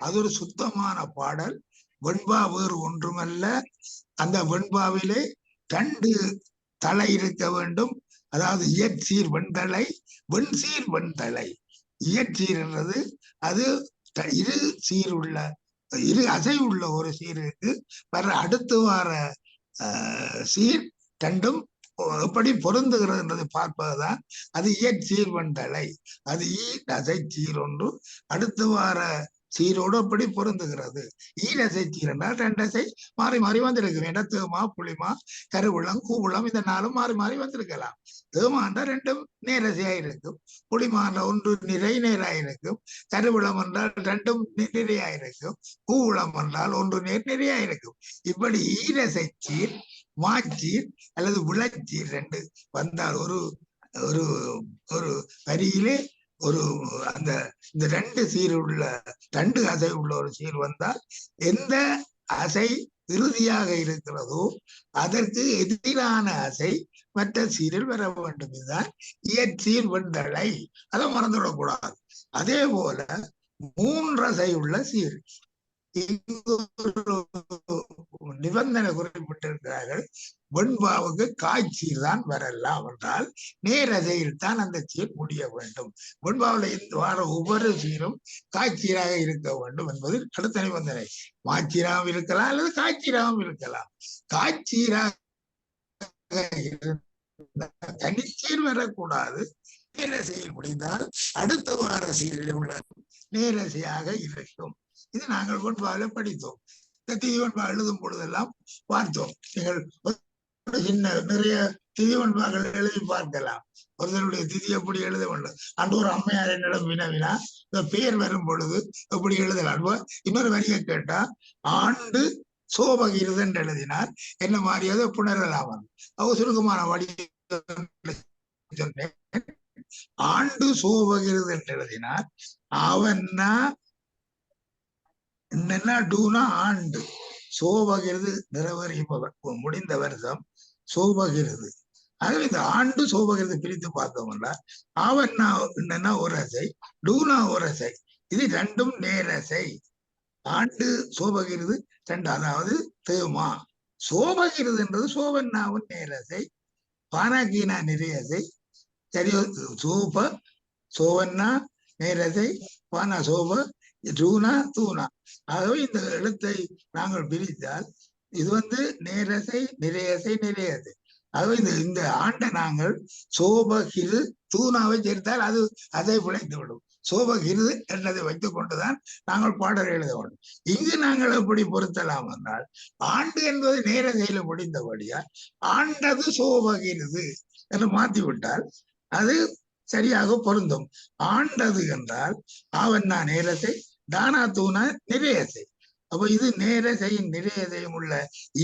அது ஒரு சுத்தமான பாடல். வெண்பா வேறு ஒன்றுமல்ல. அந்த வெண்பாவிலே 2 தலை இருக்க வேண்டும். அதாவது இயற்சீர் வெண்தலை, வெண்சீர் வெண்தலை. இயற்சீர் என்றது அது இரு அசை உள்ள ஒரு சீருக்கு வர அடுத்து வார சீர் 2ம் எப்படி பொருந்துகிறது என்றதை பார்ப்பதுதான் அது இயற்சீர் வெண்தலை. அது அசை சீர் ஒன்று அடுத்து வார சீரோடு அப்படி பொருந்துகிறது. ஈரசை சீர் என்றால் 2 அசை மாறி மாறி வந்திருக்கு. வேண்டாம் தேமா புளிமா கருவுளம் கூவுளம் இந்த 4 மாறி மாறி வந்திருக்கலாம். தேமா என்றால் 2ம் நேரசையா இருக்கும். புளிமா என்றால் 1 நிறை நேராயிருக்கும். கருவுளம் என்றால் 2ம் நிறையாயிருக்கும். கூவுளம் என்றால் 1 நேர் நிறையாயிருக்கும். இப்படி ஈரசை சீர் மாச்சீர் அல்லது விளச்சீர் 2 வந்தால் ஒரு ஒரு ஒரு வரியிலே ஒரு அந்த இந்த 2 சீர் உள்ள 2 அசை உள்ள ஒரு சீர் வந்தால் எந்த அசை இறுதியாக இருக்கிறதோ அதற்கு எதிரான அசை மற்ற சீரில் வர வேண்டும். இதுதான் இயற்சீர் வெண்தலை. அதை மறந்துவிடக்கூடாது. அதே போல 3 அசை உள்ள சீர் நிபந்தனை குறிப்பிட்டிருக்கிறார்கள். வெண்பாவுக்கு காய்ச்சீர் தான் வரலாம் என்றால் நேரசையில் தான் அந்த சீர் முடிய வேண்டும். வெண்பாவில் வார ஒவ்வொரு சீரும் காய்ச்சீராக இருக்க வேண்டும் என்பது அடுத்த நிபந்தனை. மாச்சீராகவும் இருக்கலாம் அல்லது காய்ச்சீராகவும் இருக்கலாம். காய்ச்சீராக தனிச்சீர் வரக்கூடாது. நேரசையில் முடிந்தால் அடுத்த வார சீரில் உள்ள நேரசையாக இருக்கும். இது நாங்கள் வெண்பாவில் படித்தோம். திதி வெண்பா எழுதும் பொழுதெல்லாம் பார்த்தோம். நீங்கள் சின்ன நிறைய திதி வெண்பாக்கள் எழுதி பார்க்கலாம். ஒருத்தருடைய திதி எப்படி எழுத வேண்டும். அன்று ஒரு அம்மையார் என்னிடம் வினவினா இந்த பெயர் வரும் பொழுது எப்படி எழுதலாம். இன்னொரு வரியை கேட்டா ஆண்டு சோபகிருது என்று எழுதினார். என்ன மாதிரியாவது புணரலாம். அவ சுருக்கமான வடி சொன்னேன். ஆண்டு சோபகிருது என்று எழுதினார். அவன்னா என்னன்னா டூனா ஆண்டு சோபகிருது நிறைவேறி முடிந்த வருஷம் சோபகிருது. ஆகவே இந்த ஆண்டு சோபகிருது பிரித்து பார்த்தோம்னா அவன்னா என்னன்னா ஒரு அசை, டூனா ஒரு அசை. இது 2ம் நேரசை. ஆண்டு சோபகிருது 2 அதாவது தேமா. சோபகிருது என்றது சோபன்னாவும் நேரசை, பானாக்கீனா நிறையசை. சரியோ சோப சோவன்னா நேரசை, பானா சோப ஜூனா தூணா. ஆகவே இந்த எழுத்தை நாங்கள் பிரித்தால் இது நேரசை நிறையசை நிறையசை. ஆகவே இந்த ஆண்டை நாங்கள் சோபகிரு தூணாவை சேர்த்தால் அது அதை விளைந்து விடும். சோபகிரு என்றதை வைத்துக் கொண்டுதான் நாங்கள் பாடல் எழுத வேண்டும். இங்கு நாங்கள் எப்படி பொருத்தலாம் என்றால் ஆண்டு என்பது நேரசையில முடிந்தபடியா ஆண்டது சோபகிருது என்று மாற்றிவிட்டால் அது சரியாக பொருந்தும். ஆண்டது என்றால் ஆவன்னா நேரசை, தானா தூணா நிறையசை. அப்ப இது நேரசையும் நிறையசையும் உள்ள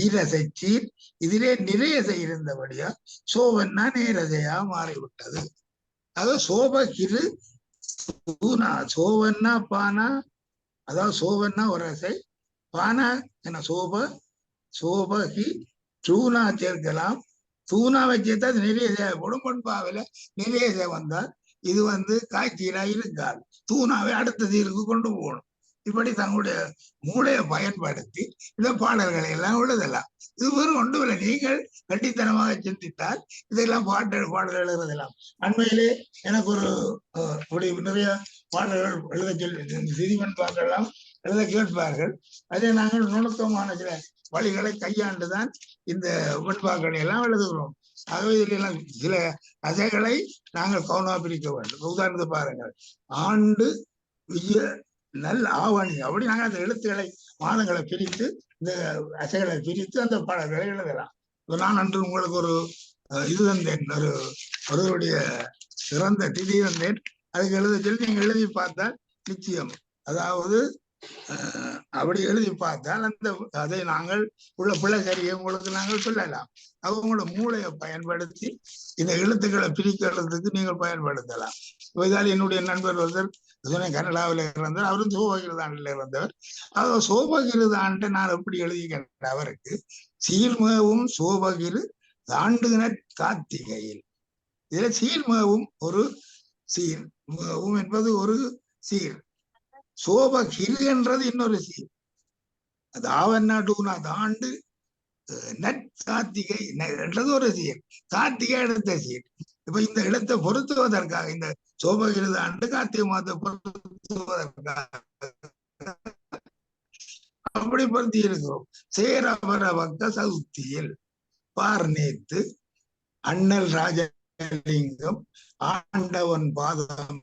ஈரசை சீர். இதிலே நிறையசை இருந்தபடியா சோவன்னா நேரசையா மாறிவிட்டது. அதாவது சோபகிரு தூணா. சோவன்னா பானா, அதாவது சோவன்னா ஒரு அசை, பானா என்ன சோப சோபகி தூணா சேர்க்கலாம். தூணாவை சேர்த்தா அது நிறைய போடும். வெண்பாவில நிறைய வந்தால் இது காய்ச்சீரா இருக்காது. தூணாவை அடுத்த சீருக்கு கொண்டு போகணும். இப்படி தங்களுடைய மூளையை பயன்படுத்தி இந்த பாடல்களை எல்லாம் எழுதலாம். இது வெறும் ஒன்றுமில்லை. நீங்கள் கட்டித்தனமாக சிந்தித்தால் இதெல்லாம் பாடல் எழுதலாம். அண்மையிலே எனக்கு ஒரு நிறைய பாடல்கள் எழுத சொல்லி திதிவெண்பாக்கெல்லாம் எழுத கேட்பார்கள். அதை நாங்கள் நுணுக்கமான சில வழிகளை கையாண்டுதான் இந்த வெண்பாக்களை எல்லாம் எழுதுகிறோம். ஆகவே இதில் எல்லாம் சில அசைகளை நாங்கள் கவனமாக பிரிக்க வேண்டும். உதாரணத்தை பாருங்கள், ஆண்டு விய நல் ஆவணி அப்படி நாங்கள் அந்த எழுத்துக்களை மாதங்களை பிரித்து இந்த அசைகளை பிரித்து அந்த பாடல்களை எழுதலாம். நான் அன்று உங்களுக்கு ஒரு இது தந்தேன், ஒருவருடைய சிறந்த திதி தந்தேன், அதுக்கு எழுத சொல்லி நீங்க எழுதி பார்த்தால் நிச்சயம், அதாவது அப்படி எழுதி பார்த்தால் அந்த அதை நாங்கள் உள்ள பிள்ளை சரியை உங்களுக்கு நாங்கள் சொல்லலாம். அவங்களோட மூளையை பயன்படுத்தி இந்த எழுத்துக்களை பிரிக்கிறதுக்கு நீங்கள் பயன்படுத்தலாம். இதால் என்னுடைய நண்பர் ஒருத்தர் கனடாவில் இருந்தார், அவரும் சோபகிருதாண்டில் இருந்தவர். அவர் சோபகிருதாண்டு நான் எப்படி எழுதிக்கிறேன், அவருக்கு சீர்மவும் சோபகிரு தாண்டுகிற கார்த்திகையில், இதுல சீர்மவும் ஒரு சீர், மேவும் என்பது ஒரு சீர், சோபகிரு என்றது இன்னொரு சீர். அது ஆவண்ணாடுனா தாண்டு நற்கார்த்திகை என்றது ஒரு சீர், கார்த்திகை எடுத்த சீர். இப்ப இந்த இடத்தை பொருத்துவதற்காக, இந்த சோபகிருத ஆண்டு கார்த்திகை மாதத்தை பொருத்துவதற்காக அப்படி பொருத்தி இருக்கிறோம். சேரவர பக்த சதுர்த்தியில் பார்நேத்து அண்ணல் ராஜலிங்கம் ஆண்டவன் பாதம்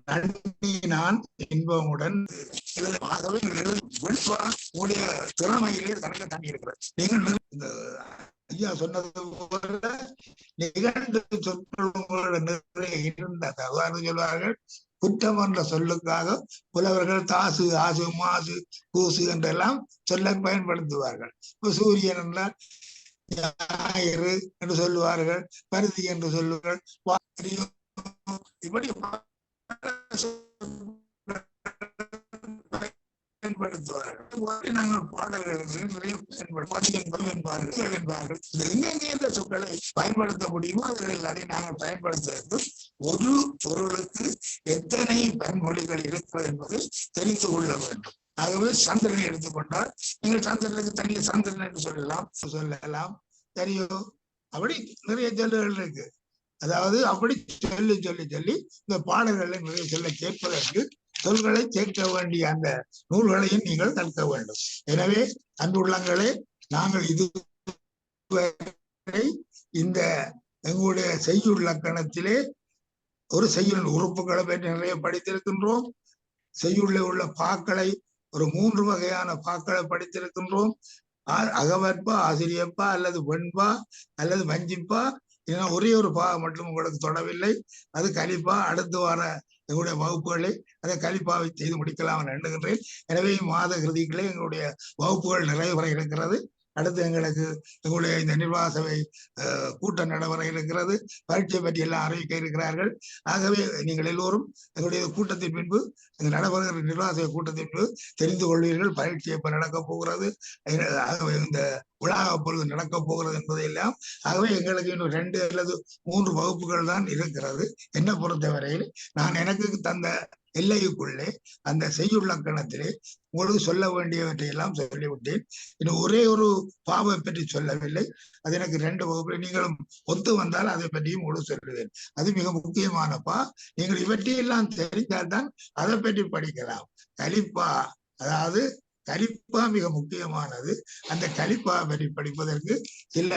நன்றி நான் இன்பமுடன் உடைய திறமையிலே தனக்கு தண்ணி இருக்கிறது. நீங்கள் இந்த ஐயா சொன்னது போல நிகழ்ந்து சொற்கள் உங்களோட நிறைய இருந்தது. அவ்வாறு சொல்வார்கள், குற்றம் என்ற சொல்லுக்காக புலவர்கள் தாசு ஆசு மாசு கூசு என்றெல்லாம் சொல்ல பயன்படுத்துவார்கள். இப்ப சூரியன் என்றால் ஞாயிறு என்று சொல்லுவார்கள், பருத்தி என்று சொல்லுவார்கள், இப்படி நாங்கள் பாடல்கள் எந்த சொற்களை பயன்படுத்த முடியுமோ அவர்கள் எல்லாரையும் நாங்கள் பயன்படுத்துவது. ஒரு பொருளுக்கு எத்தனை பயன்மொழிகள் இருக்கிறது என்பதை தெரிந்து கொள்ள வேண்டும். ஆகவே சந்திரனை எடுத்துக்கொண்டால் நீங்கள் சந்திரனுக்கு தனிய சந்திரன் என்று சொல்லலாம் சரியோ, அப்படி நிறைய சொல்லுகள் இருக்கு. அதாவது அப்படி சொல்லி சொல்லி சொல்லி இந்த பாடல்களை நிறைய சொல்ல கேட்பதற்கு சொல்களை சேர்க்க வேண்டிய அந்த நூல்களையும் நீங்கள் கற்க வேண்டும். எனவே அன்புள்ளங்களே, நாங்கள் இதுவரை இந்த எங்களுடைய செய்யுள் இலக்கணத்திலே ஒரு செய்யுள் உறுப்புகளை பற்றி நிறைய படித்திருக்கின்றோம். செய்யுள்ள உள்ள பாக்களை ஒரு 3 வகையான பாக்களை படித்திருக்கின்றோம். அகவற்பா, ஆசிரியப்பா, அல்லது வெண்பா, அல்லது வஞ்சிப்பா. ஏன்னா ஒரே ஒரு பா மட்டும் உங்களுக்கு தொடவில்லை, அது கலிப்பா. அடுத்து வர எங்களுடைய வகுப்புகளை அதை கலிப்பாவை செய்து முடிக்கலாம் எண்ணுகின்றேன். எனவே மாத கிருதிகளே எங்களுடைய வகுப்புகள் நிறைவு வர இருக்கிறது. அடுத்து எங்களுடைய இந்த நிர்வாக சபை கூட்டம் நடைபெற இருக்கிறது. பரீட்சை பற்றி எல்லாம் அறிவிக்க இருக்கிறார்கள். ஆகவே நீங்கள் எல்லோரும் எங்களுடைய கூட்டத்தின் பின்பு, இந்த நடைபெறுகிற நிர்வாக சபை கூட்டத்தின் பின்பு தெரிந்து கொள்வீர்கள் பரீட்சை எப்ப நடக்கப் போகிறது, ஆகவே இந்த விழா அப்பொழுது நடக்கப் போகிறது என்பதையெல்லாம். ஆகவே எங்களுக்கு இன்னும் 2 அல்லது 3 வகுப்புகள் தான் இருக்கிறது. என்னை பொறுத்தவரையில் நான் எனக்கு தந்த எல்லைக்குள்ளே அந்த செய்யுள்ளக்கணத்திலே உங்களுக்கு சொல்ல வேண்டியவற்றை எல்லாம் சொல்லிவிட்டேன். இன்னும் ஒரே ஒரு பாவை பற்றி சொல்லவில்லை. அது எனக்கு 2 வகுப்புல நீங்களும் ஒத்து வந்தால் அதை பற்றியும் உங்களுக்கு சொல்லுவேன். அது மிக முக்கியமானப்பா. நீங்கள் இவற்றையெல்லாம் தெரிந்தால்தான் அதை பற்றி படிக்கலாம். கலிப்பா, அதாவது கலிப்பா மிக முக்கியமானது. அந்த கலிப்பா பற்றி படிப்பதற்கு சில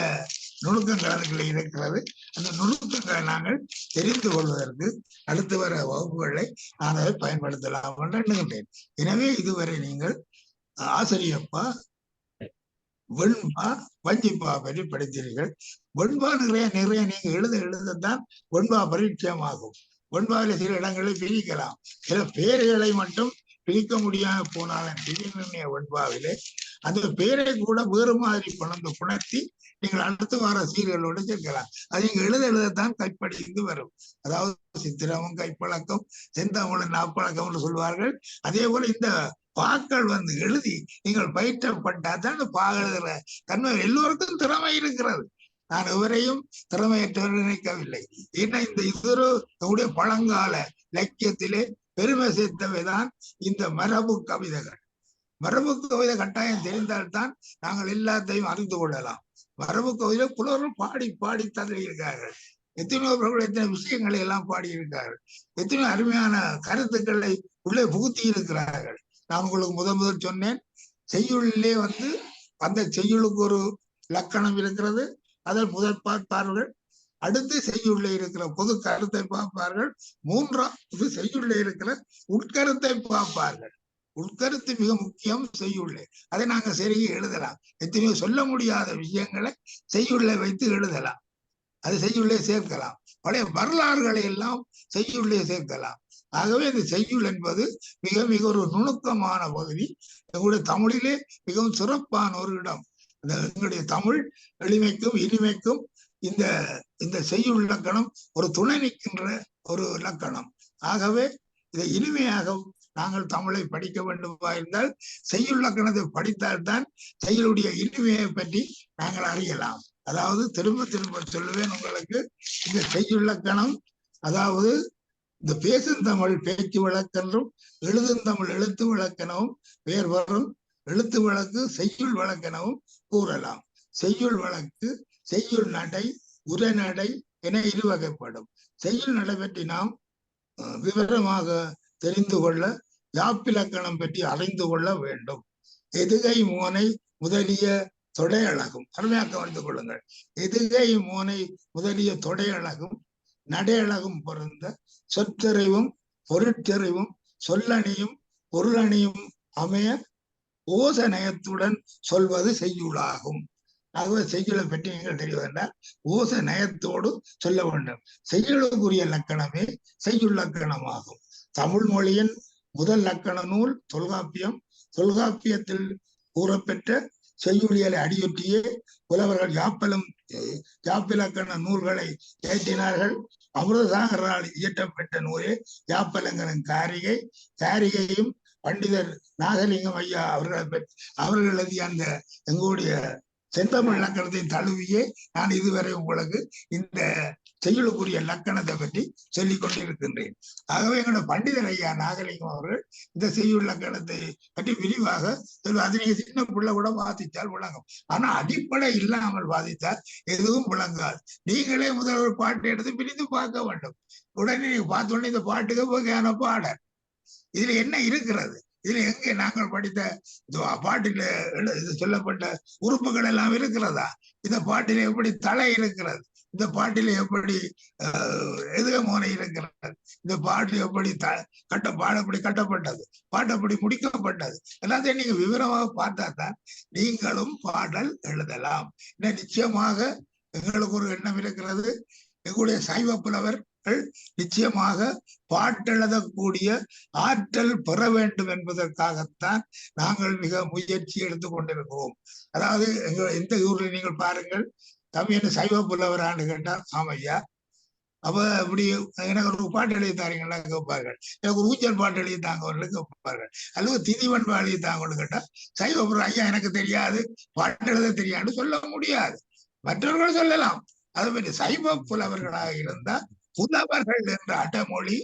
நுணுக்கங்கள் அதுக்குள்ள இருக்கிறது. அந்த நுணுக்கங்களை நாங்கள் தெரிந்து கொள்வதற்கு அடுத்து வர வகுப்புகளை நான் அதை பயன்படுத்தலாம் என்று எண்ணுகின்றேன். எனவே இதுவரை நீங்கள் ஆசிரியப்பா, வெண்பா, வஞ்சிப்பா பற்றி படித்தீர்கள். வெண்பா நிறைய நீங்க எழுதத்தான் வெண்பா பரிச்சயமாகும். வெண்பாவில சில இடங்களை பிரிக்கலாம், சில பேர்களை மட்டும் பிரிக்க முடியாம போனாலும் திடீர்னு வெண்பாவிலே அந்த பேரை கூட வேறு மாதிரி கொண்டு புணர்த்தி நீங்கள் அடுத்து வர சீர்களோடு சேர்க்கலாம். அது நீங்க எழுதத்தான் கைப்படிந்து வரும். அதாவது சித்திரமும் கைப்பழக்கம், செந்தமிழ் நாப்பழக்கம் என்று சொல்வார்கள். அதே போல இந்த பாக்கள் எழுதி நீங்கள் பயிற்றப்பட்டாதான் அந்த பா எழுதுற தன்மை. எல்லோருக்கும் திறமை இருக்கிறது. நான் எவரையும் திறமையற்றவர் நினைக்கவில்லை. ஏன்னா இந்த இதனுடைய பழங்கால இலக்கியத்திலே பெருமை சேர்த்தவைதான் இந்த மரபு கவிதைகள். மரபு கவிதை கட்டாயம் தெரிந்தால்தான் நாங்கள் எல்லாத்தையும் அறிந்து கொள்ளலாம். மரபு கவிதை புலவர்கள் பாடி பாடி தந்திருக்கிறார்கள். எத்தனையோ பிரபல எத்தனை விஷயங்களை எல்லாம் பாடியிருக்கிறார்கள். எத்தனையோ அருமையான கருத்துக்களை உள்ளே புகுத்தி இருக்கிறார்கள். நான் உங்களுக்கு முதல் சொன்னேன், செய்யுளிலே அந்த செய்யுளுக்கு ஒரு லக்கணம் இருக்கிறது, அதில் முதல் பார்ப்பார்கள். அடுத்து செய்யுள்ளே இருக்கிற பொது கருத்தை பார்ப்பார்கள். மூன்றாவது செய்யுள்ளே இருக்கிற உட்கருத்தை பார்ப்பார்கள். உட்கருத்து மிக முக்கியம் செய்யுள்ளே. அதை நாங்க சரியா எழுதலாம். எத்தனையோ சொல்ல முடியாத விஷயங்களை செய்யுள்ளே வைத்து எழுதலாம். அது செய்யுள்ளே சேர்க்கலாம். பழைய வரலாறுகளை எல்லாம் செய்யுள்ளே சேர்க்கலாம். ஆகவே இந்த செய்யுள் என்பது மிக மிக ஒரு நுணுக்கமான பகுதி. எங்களுடைய தமிழிலே மிகவும் சிறப்பான ஒரு இடம். எங்களுடைய தமிழ் எளிமைக்கும் இனிமைக்கும் இந்த இந்த செய்யுள் இலக்கணம் ஒரு துணை நிற்கின்ற ஒரு இலக்கணம். ஆகவே இதை இனிமையாக நாங்கள் தமிழை படிக்க வேண்டுமா இருந்தால் செய்யுள் இலக்கணத்தை படித்தால்தான் செய்யுளுடைய இனிமையை பற்றி நாங்கள் அறியலாம். அதாவது திரும்ப திரும்ப சொல்லுவேன் உங்களுக்கு, இந்த செய்யுள் இலக்கணம் அதாவது இந்த பேசும் தமிழ் பேச்சு வழக்கென்றும் எழுதும் தமிழ் எழுத்து வழக்கெனவும் பெயர் வரும். எழுத்து வழக்கு செய்யுள் வழக்கெனவும் கூறலாம். செய்யுள் வழக்கு, செய்யுள் நடை, உரைநடை என இருவகைப்படும். செய்யுள் நடை பற்றி நாம் விவரமாக தெரிந்து கொள்ள யாப்பிலக்கணம் பற்றி அறிந்து கொள்ள வேண்டும். எதுகை மோனை முதலிய தொடையழகும், அருமையாக கவனித்துக் கொள்ளுங்கள். எதுகை மோனை முதலிய தொடையழகும் நடையழகும் பொருந்த சொற்றறிவும் பொருட்செறிவும் சொல்லணியும் பொருளணியும் அமைய ஓசநயத்துடன் சொல்வது செய்யுளாகும். ஆகவே செய்யுளை பற்றி நீங்கள் தெரிவதென்றால் ஓச நயத்தோடு சொல்ல வேண்டும். செய்யுளுக்குரிய லக்கணமே செய்யுள் லக்கணமாகும். தமிழ் மொழியின் முதல் லக்கண நூல் தொல்காப்பியம். தொல்காப்பியத்தில் கூறப்பெற்ற செய்யுளியலை அடியொற்றியே புலவர்கள் யாப்பிலக்கண நூல்களை ஏற்றினார்கள். அமிர்தசாகரால் இயற்றப்பட்ட நூலே யாப்பலங்கரின் காரிகை. காரிகையும் பண்டிதர் நாகலிங்கம் ஐயா அவர்கள் எழுதிய அந்த எங்களுடைய செந்தமிழ் இலக்கணத்தை தழுவியே நான் இதுவரை உங்களுக்கு இந்த செய்யுளுக்குரிய லக்கணத்தை பற்றி சொல்லிக் கொண்டிருக்கின்றேன். ஆகவே எங்களோட பண்டிதர் ஐயா நாகலிங்கம் அவர்கள் இந்த செய்யுள் லக்கணத்தை பற்றி விரிவாக அது நீங்க சின்ன பிள்ளை கூட வாதித்தால் விளங்கும். ஆனா அடிப்படை இல்லாமல் வாதித்தால் எதுவும் விளங்காது. நீங்களே முதல் ஒரு பாட்டை எடுத்து பிரித்து பார்க்க வேண்டும். உடனே நீங்க பார்த்த உடனே இந்த பாட்டுக்கு வகையான பாடல் இதுல என்ன இருக்கிறது, இதுல எங்க நாங்கள் படித்த பாட்டில சொல்லப்பட்ட உறுப்புகள் எல்லாம் இருக்கிறதா, இந்த பாட்டில எப்படி தலை இருக்கிறது, இந்த பாட்டில எப்படி எதுகமோனை இருக்கிறது, இந்த பாட்டு எப்படி பாடப்படி கட்டப்பட்டது, பாட்டப்படி முடிக்கப்பட்டது, எல்லாத்தையும் நீங்க விவரமாக பார்த்தா தான் நீங்களும் பாடல் எழுதலாம். நிச்சயமாக எங்களுக்கு ஒரு எண்ணம் இருக்கிறது. எங்களுடைய சைவ புலவர்கள் நிச்சயமாக பாட்டெழுதக்கூடிய ஆற்றல் பெற வேண்டும் என்பதற்காகத்தான் நாங்கள் மிக முயற்சி எடுத்துக் கொண்டிருக்கிறோம். அதாவது எந்த ஊர்ல நீங்கள் பாருங்கள், தம்பி என்ன சைவ புலவரான்னு கேட்டால் ஆமையா, அப்ப இப்படி எனக்கு ஒரு பாட்டு எழுதி தாரீங்களா கேட்பார்கள். எனக்கு ஒரு ஊஞ்சல் பாட்டு எழுதி தாங்க கேட்பார்கள். அல்லது திதிவன் எழுதி தாங்கன்னு கேட்டா சைவ புலவர் ஐயா எனக்கு தெரியாது, பாட்டு எழுத தெரியாதுன்னு சொல்ல முடியாது. மற்றவர்கள் சொல்லலாம். அது மாதிரி சைவ புலவர்களாக இருந்தால் புலவர்கள் என்ற அடமொழி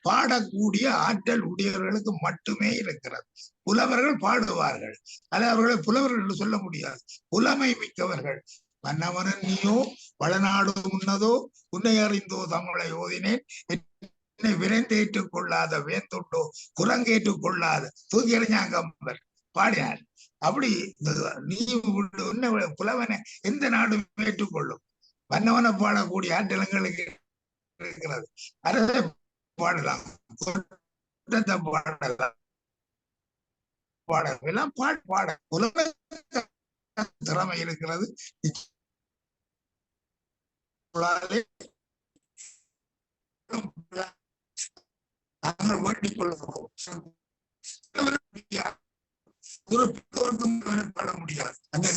பாடக்கூடிய ஆற்றல் உடையவர்களுக்கு மட்டுமே இருக்கிறது. புலவர்கள் பாடுவார்கள், அல்ல அவர்களை புலவர்கள் என்று சொல்ல முடியாது. புலமை மிக்கவர்கள். மன்னவனன் நீயோ வளநாடு முன்னதோ உன்னை அறிந்தோ தமிழை ஓதினேன், என்னை விரைந்தேற்றுக் கொள்ளாத வேந்துண்டோ குரங்கேற்றுக் கொள்ளாத தூக்கியறிஞாங்கம்பர் பாடினார். அப்படி நீ உன்னை புலவனை எந்த நாடும் ஏற்றுக்கொள்ளும். மன்னவனை பாடக்கூடிய ஆற்றலங்களுக்கு இருக்கிறது. அரசை பாடலாம், பாடலாம், பாட புலமை திறமை இருக்கிறது. நாங்கள் வேண்டிக் கொள்ளுகிறோம். பாட முடியாது. அந்த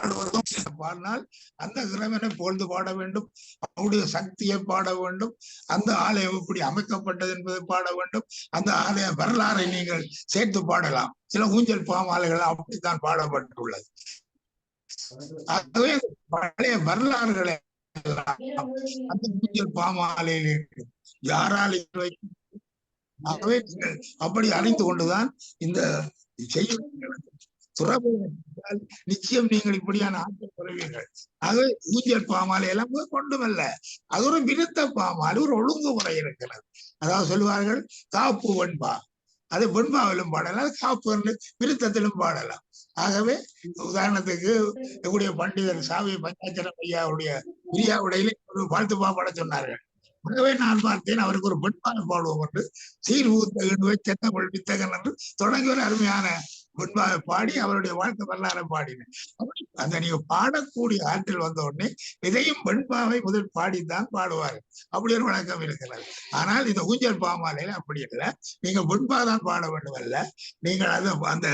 பாடினால் அந்த இறைவனை போழ்ந்து பாட வேண்டும், அவருடைய சக்தியை பாட வேண்டும், அந்த ஆலயம் எப்படி அமைக்கப்பட்டது என்பதை பாட வேண்டும், அந்த ஆலய வரலாறை நீங்கள் சேர்த்து பாடலாம். சில ஊஞ்சல் பாமாலைகள் அப்படித்தான் பாடப்பட்டுள்ளது. ஆகவே பழைய வரலாறுகளை அந்த ஊஞ்சல் பாமாலையில் இருக்கு. யாரால் ஆகவே அப்படி அறிந்து கொண்டுதான் இந்த செய்ய நிச்சயம் நீங்கள் இப்படியான ஆற்றல் பெறுவீர்கள். ஆகவே ஊஞ்சல் பாமாலை எல்லாம் கொண்டுமல்ல, அது ஒரு விருத்த பாமாலை, ஒரு ஒழுங்குமுறை இருக்கிறது. அதாவது சொல்லுவார்கள் காப்பு வெண்பா, அது வெண்பாவிலும் பாடலாம், அது காப்பு விருத்தத்திலும் பாடலாம். ஆகவே உதாரணத்துக்கு எங்களுடைய பண்டிதர் சாவி பஞ்சாச்சரம் ஐயாவுடைய பிரியாவுடையிலே ஒரு வாழ்த்து பாட சொன்னார்கள். ஆகவே நான் பார்த்தேன், அவருக்கு ஒரு வெண்பாவை பாடுவோம் என்று சீர் ஊத்த இடுவை சென்ன வித்தகன் என்று தொடங்கி ஒரு அருமையான வெண்பாவை பாடி அவருடைய வாழ்க்கை வரலாறு பாடினேன். அந்த நீங்க பாடக்கூடிய ஆற்றில் வந்த உடனே இதையும் வெண்பாவை முதல் பாடித்தான் பாடுவார்கள். அப்படி ஒரு வழக்கம் இருக்கிறது. ஆனால் இந்த ஊஞ்சல் பாமாலையில அப்படி இல்லை. நீங்க வெண்பாதான் பாட வேண்டும் அல்ல, நீங்கள் அது அந்த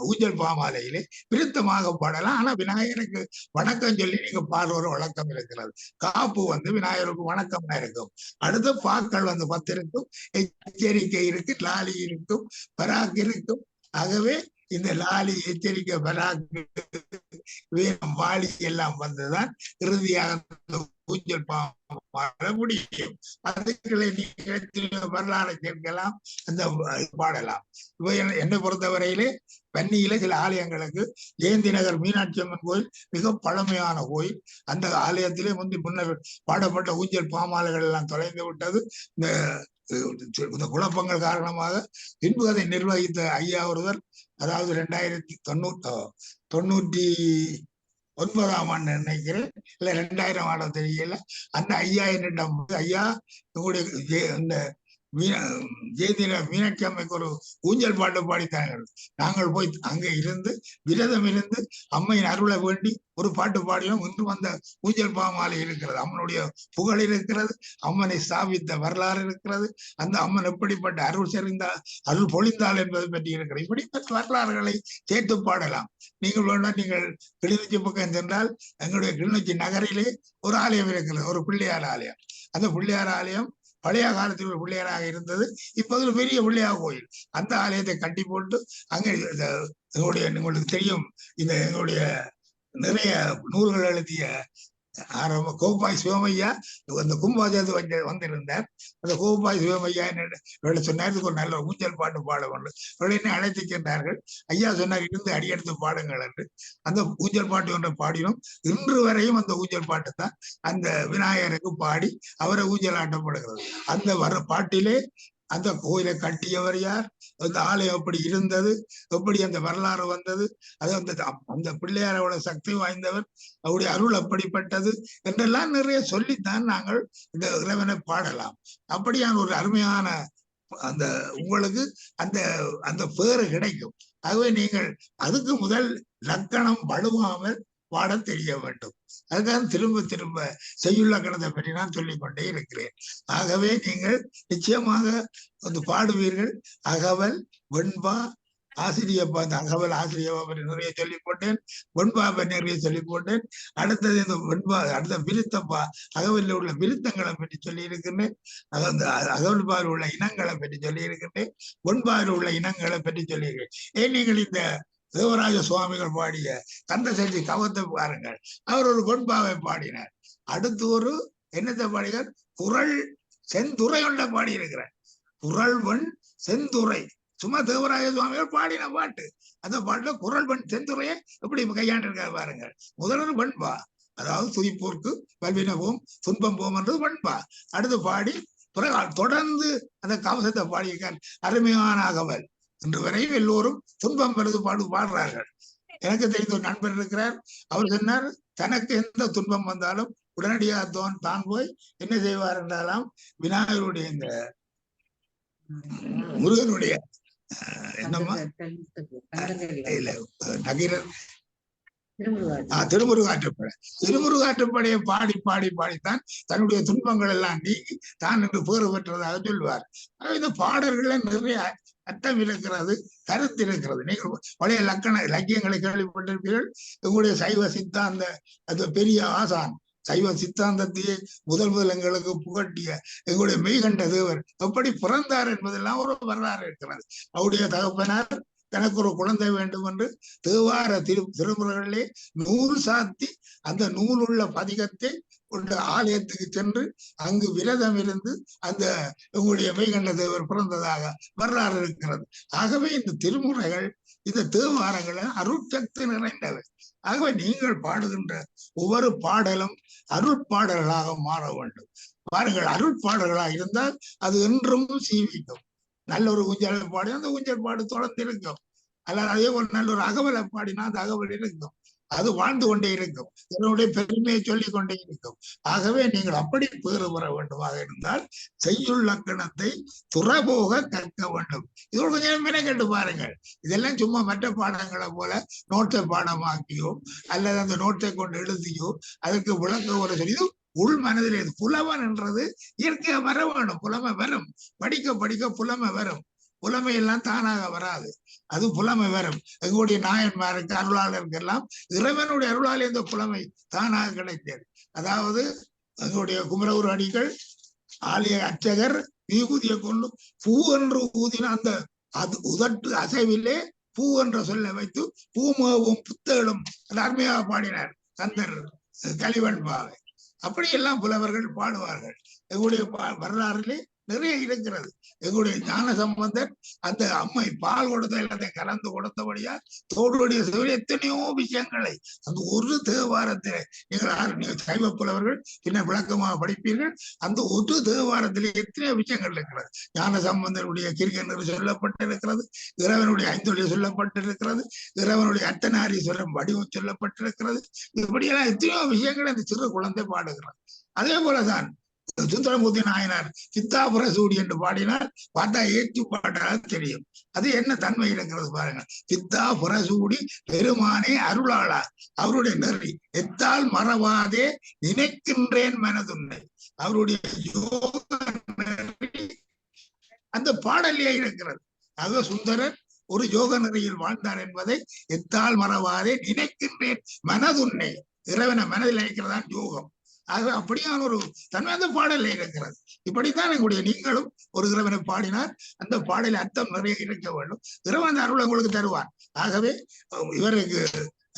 ஊஞ்சல் பாமாலையிலே விருத்தமாக பாடலாம். ஆனா விநாயகருக்கு வணக்கம் சொல்லி நீங்க பாடுற வழக்கம் இருக்கிறது. காப்பு விநாயகருக்கு வணக்கம் இருக்கும். அடுத்த பாக்கள் 10 இருக்கும், எச்சரிக்கை இருக்கு, லாலி இருக்கும், பராக் இருக்கும். ஆகவே இந்த லாலி, எச்சரிக்கை, பராக்கு, வீரம், வாலி எல்லாம் வந்துதான் இறுதியாக ஊஞ்சல் பாட முடியும். அதுக்களை நீங்கள் வரலாறு கேட்கலாம், அந்த பாடலாம். என்னை பொறுத்தவரையிலே பன்னியில சில ஆலயங்களுக்கு ஜெயந்தி நகர் மீனாட்சி அம்மன் கோயில் மிக பழமையான கோயில். அந்த ஆலயத்திலே முன்னர் பாடப்பட்ட ஊஞ்சல் பாமாலைகள் எல்லாம் தொலைந்து விட்டது. இந்த குழப்பங்கள் காரணமாக பின்பு அதை நிர்வகித்த ஐயா ஒருவர், அதாவது 1999ஆம் ஆண்டு நினைக்கிறேன், இல்ல 2000 ஆண்டு தெரியல, அந்த ஐயா என்னிடம் ஐயா உங்களுடைய இந்த மீனாட்சி அம்மைக்கு ஒரு ஊஞ்சல் பாட்டு பாடித்தார்கள். நாங்கள் போய் அங்க இருந்து விரதம் இருந்து அம்மையின் அருளை வேண்டி ஒரு பாட்டு பாடினோம். இன்று வந்த ஊஞ்சல் பாமாலை இருக்கிறது, அம்மனுடைய புகழ் இருக்கிறது, அம்மனை ஸ்தாபித்த வரலாறு இருக்கிறது, அந்த அம்மன் எப்படிப்பட்ட அருள் பொழிந்தாள் என்பதை பற்றி இருக்கிறது. இப்படிப்பட்ட வரலாறுகளை சேர்த்து பாடலாம். நீங்கள் வேண்டாம், நீங்கள் கிளிநொச்சி பக்கம் சென்றால் எங்களுடைய கிளிநொச்சி நகரிலே ஒரு ஆலயம் இருக்கிறது, ஒரு பிள்ளையார் ஆலயம். அந்த பிள்ளையார் ஆலயம் பழைய காலத்தில் ஒரு பிள்ளையாராக இருந்தது. இப்போது ஒரு பெரிய பிள்ளையார் கோயில். அந்த ஆலயத்தை கட்டி போட்டு அங்கே உங்களுக்கு தெரியும், இந்த எங்களுடைய நிறைய நூல்கள் எழுதிய கோபாய் சிவமையா அந்த கும்பாஜத்து வந்திருந்தார். அந்த கோபாய் சிவமையா என்ன சொன்னார், ஒரு நல்ல ஊஞ்சல் பாட்டு பாட வேண்டும். என்ன அழைத்து சென்றார்கள். ஐயா சொன்னார், இருந்து அடியெடுத்து பாடுங்கள் என்று. அந்த ஊஞ்சல் பாட்டு ஒன்றை பாடினோம். இன்று வரையும் அந்த ஊஞ்சல் பாட்டு தான் அந்த விநாயகருக்கு பாடி அவரை ஊஞ்சல் ஆட்டப்படுகிறது. அந்த பாட்டிலே அந்த கோயிலை கட்டியவர் யார், அந்த ஆலயம் எப்படி இருந்தது, எப்படி அந்த வரலாறு வந்தது, அது அந்த பிள்ளையாரோட சக்தி வாய்ந்தவர், அவருடைய அருள் அப்படிப்பட்டது என்றெல்லாம் நிறைய சொல்லித்தான் நாங்கள் இந்த இறைவனை பாடலாம். அப்படியான ஒரு அருமையான அந்த உங்களுக்கு அந்த பேரு கிடைக்கும். ஆகவே நீங்கள் அதுக்கு முதல் லக்கணம் வலுவாமல் பாட தெரிய வேண்டும். அதுக்காக திரும்ப திரும்ப செய்யுள்ளக்கணத்தை பற்றி நான் சொல்லிக் கொண்டே இருக்கிறேன். ஆகவே நீங்கள் நிச்சயமாக பாடுவீர்கள். அகவல், வெண்பா, ஆசிரியப்பா, அந்த அகவல் ஆசிரியப்பா பற்றி நிறைய சொல்லி போட்டேன், வெண்பா பற்றி நிறைய சொல்லி போட்டேன். அடுத்தது இந்த வெண்பா, அடுத்த விருத்தப்பா, அகவலில் உள்ள விருத்தங்களை பற்றி சொல்லி இருக்கின்றேன். அகவல் பால் உள்ள இனங்களை பற்றி சொல்லி இருக்கின்றேன், வெண்பாவில் உள்ள இனங்களை பற்றி சொல்லியிருக்கேன். ஏன் நீங்கள் இந்த தேவராஜ சுவாமிகள் பாடிய கந்தசஷ்டி கவத்தை பாருங்கள், அவர் ஒரு வெண்பாவை பாடினார். அடுத்து ஒரு என்னத்தை பாடினார், குறள் செந்துறை ஒன்றை பாடி இருக்கிறார். குறள் வெண் செந்துறை, சும்மா தேவராஜ சுவாமிகள் பாடின பாட்டு. அந்த பாட்டுல குறள் வெண் செந்துறையை எப்படி கையாண்டு இருக்காரு பாருங்கள். முதல்வர் வெண்பா, அதாவது துதிப்போர்க்கு வல்வின போம் துன்பம் போம் என்றது வெண்பா. அடுத்து பாடி தொடர்ந்து அந்த கவசத்தை பாடியிருக்கார். அருமையான அகவல். இன்று வரையும் எல்லோரும் துன்பம் பெறுது பாடுறார்கள். எனக்கு தெரிந்த ஒரு நண்பர் இருக்கிறார். அவர் சொன்னார், தனக்கு எந்த துன்பம் வந்தாலும் உடனடியாக தான் போய் என்ன செய்வார் என்றாலாம், விநாயகருடைய இந்த முருகனுடைய என்னம்மா நகீரர் திருமுருகாற்றுப்படையை பாடி பாடி பாடித்தான் தன்னுடைய துன்பங்கள் எல்லாம் நீங்கி தான் என்று பேறு பெற்றதாக சொல்வார். இந்த பாடல்களை நிறைய அர்த்தம் இருக்கிறது, கருத்து இருக்கிறது. நீங்கள் பழைய இலக்கியங்களை கேள்விப்பட்டிருப்பீர்கள். எங்களுடைய சைவ சித்தாந்த அது பெரிய ஆசான் சைவ சித்தாந்தத்தையே முதல் எங்களுக்கு புகட்டிய எங்களுடைய மெய்கண்ட தேவர் எப்படி பிறந்தார் என்பதெல்லாம் ஒரு வரலாறு இருக்கிறது. அவருடைய தகப்பனார் தனக்கு ஒரு குழந்தை வேண்டும் என்று தேவார திருமுறைகளிலே நூல் சாத்தி அந்த நூலுள்ள பதிகத்தை கொண்ட ஆலயத்துக்கு சென்று அங்கு விரதம் இருந்து அந்த உங்களுடைய மெய்கண்ட தேவர் பிறந்ததாக வரலாறு இருக்கிறது. ஆகவே இந்த திருமுறைகள், இந்த தேவாரங்களை அருட்சக்தி நிறைந்தவை. ஆகவே நீங்கள் பாடுகின்ற ஒவ்வொரு பாடலும் அருட்பாடல்களாக மாற வேண்டும். பாருங்கள், அருட்பாடல்களாக இருந்தால் அது என்றும் சீவிக்கும். நல்ல ஒரு ஊஞ்சலை பாடி அந்த ஊஞ்சல் பாடு தொடர்ந்து இருக்கும். அல்லது அதே போல நல்ல ஒரு அகவலை பாடினா அந்த அகவல் இருக்கும். அது வாழ்ந்து கொண்டே இருக்கும். என்னுடைய பெருமையை சொல்லிக் கொண்டே இருக்கும். ஆகவே நீங்கள் அப்படி பேறு பெற வேண்டுமாக இருந்தால் செய்யுள் லக்கணத்தை துறபோக கற்க வேண்டும். இது ஒரு கொஞ்சம் மெனக்கெட்டு பாருங்கள். இதெல்லாம் சும்மா மற்ற பாடங்களை போல நோட்டை பாடமாக்கியோ அல்லது அந்த நோட்டை கொண்டு எழுதியோ அதற்கு விளக்க ஒரு சொல்லி உள் மனதிலே புலவன் என்றது இயற்கையா வர வேணும். புலமை வரும். படிக்க படிக்க புலமை வரும். புலமை எல்லாம் தானாக வராது. அது புலமை வரும். எங்களுடைய நாயன்மாருக்கு அருளாளருக்கு எல்லாம் இறைவனுடைய அருளால் இந்த புலமை தானாக கிடைத்தது. அதாவது எங்களுடைய குமரகுரு அடிகள் ஆலய அர்ச்சகர் விபூதியை கொண்டு பூ என்று ஊதின அந்த அது உதட்டு அசைவிலே பூ என்ற சொல்ல வைத்து பூமாவும் புத்தகளும் அருமையாக பாடினார் கந்தர் கலிவன் பாவை. அப்படியெல்லாம் புலவர்கள் பாடுவார்கள். எங்களுடைய வரலாறிலே நிறைய இருக்கிறது. எங்களுடைய ஞான சம்பந்தர் அந்த அம்மை பால் கொடுத்த எல்லாத்தையும் கலந்து கொடுத்தபடியா தோளுடைய சிவன் எத்தனையோ விஷயங்களை அந்த ஒரு தேவாரத்திலே நீங்கள் சைவ புலவர்கள் பின்ன விளக்கமாக படிப்பீர்கள். அந்த ஒரு தேவாரத்திலே எத்தனையோ விஷயங்கள் இருக்கிறது. ஞான சம்பந்தருடைய கிரிகன்று சொல்லப்பட்டிருக்கிறது. இறைவனுடைய ஐந்தொழி சொல்லப்பட்டிருக்கிறது. இறைவனுடைய அர்த்தநாரீஸ்வரம் வடிவம் சொல்லப்பட்டிருக்கிறது. இப்படியெல்லாம் எத்தனையோ விஷயங்கள் அந்த சிறு குழந்தை பாடுகிறார். அதே போலதான் சுந்தரமூர்த்தி நாயனார் சித்தாபுர சூடி என்று பாடினார். பார்த்தா ஏற்று பாட்டாக தெரியும். அது என்ன தன்மை இருக்கிறது பாருங்க. சித்தாபுர சூடி பெருமானே அருளாளா அவருடைய நெறி எத்தால் மறவாதே நினைக்கின்றேன் மனதுன்னை அவருடைய அந்த பாடலே இருக்கிறது. ஆக சுந்தரர் ஒரு யோக நெறியில் வாழ்ந்தார் என்பதை எத்தால் மறவாதே நினைக்கின்றேன் மனதுன்னை இறைவனை மனதில் நினைக்கிறதான் யோகம். ஆக அப்படியான ஒரு தன்மை அந்த பாடல இருக்கிறது. இப்படித்தான் எங்களுடைய நீங்களும் ஒரு இறைவனை பாடினார். அந்த பாடலில் அர்த்தம் நிறைய இருக்க வேண்டும். இறைவன் அருள் உங்களுக்கு தருவார். ஆகவே இவருக்கு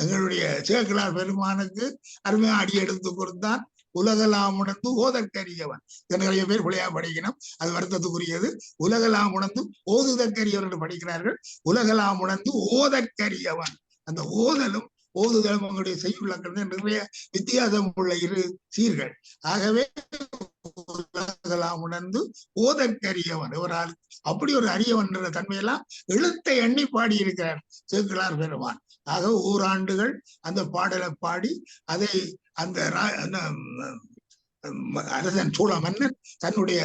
எங்களுடைய சேக்கிழார் பெருமானுக்கு அருமையா அடி எடுத்து கொடுத்தான். உலகெல்லாம் உணர்ந்து ஓதற்கரியவன். நிறைய பேர் பிள்ளையா படிக்கணும். அது வருத்தத்துக்குரியது. உலகெல்லாம் உணர்ந்து ஓதுதற்கரியவன் என்று படிக்கிறார்கள். உலகெல்லாம் உணர்ந்து ஓதற்கரியவன். அந்த ஓதலும் ஓதுதலும் உங்களுடைய செய்யுள்ளங்கள் நிறைய வித்தியாசம் உள்ள இரு சீர்கள். ஆகவே உணர்ந்து ஓதற்கரியவன் இவரால் அப்படி ஒரு அரியவன் என்ற தன்மையெல்லாம் எழுத்தை எண்ணி பாடி இருக்கிறார் சேக்கிழார் பெருமான். ஆக ஓராண்டுகள் அந்த பாடலை பாடி அதை அந்த அரசன் சோழ மன்னன் தன்னுடைய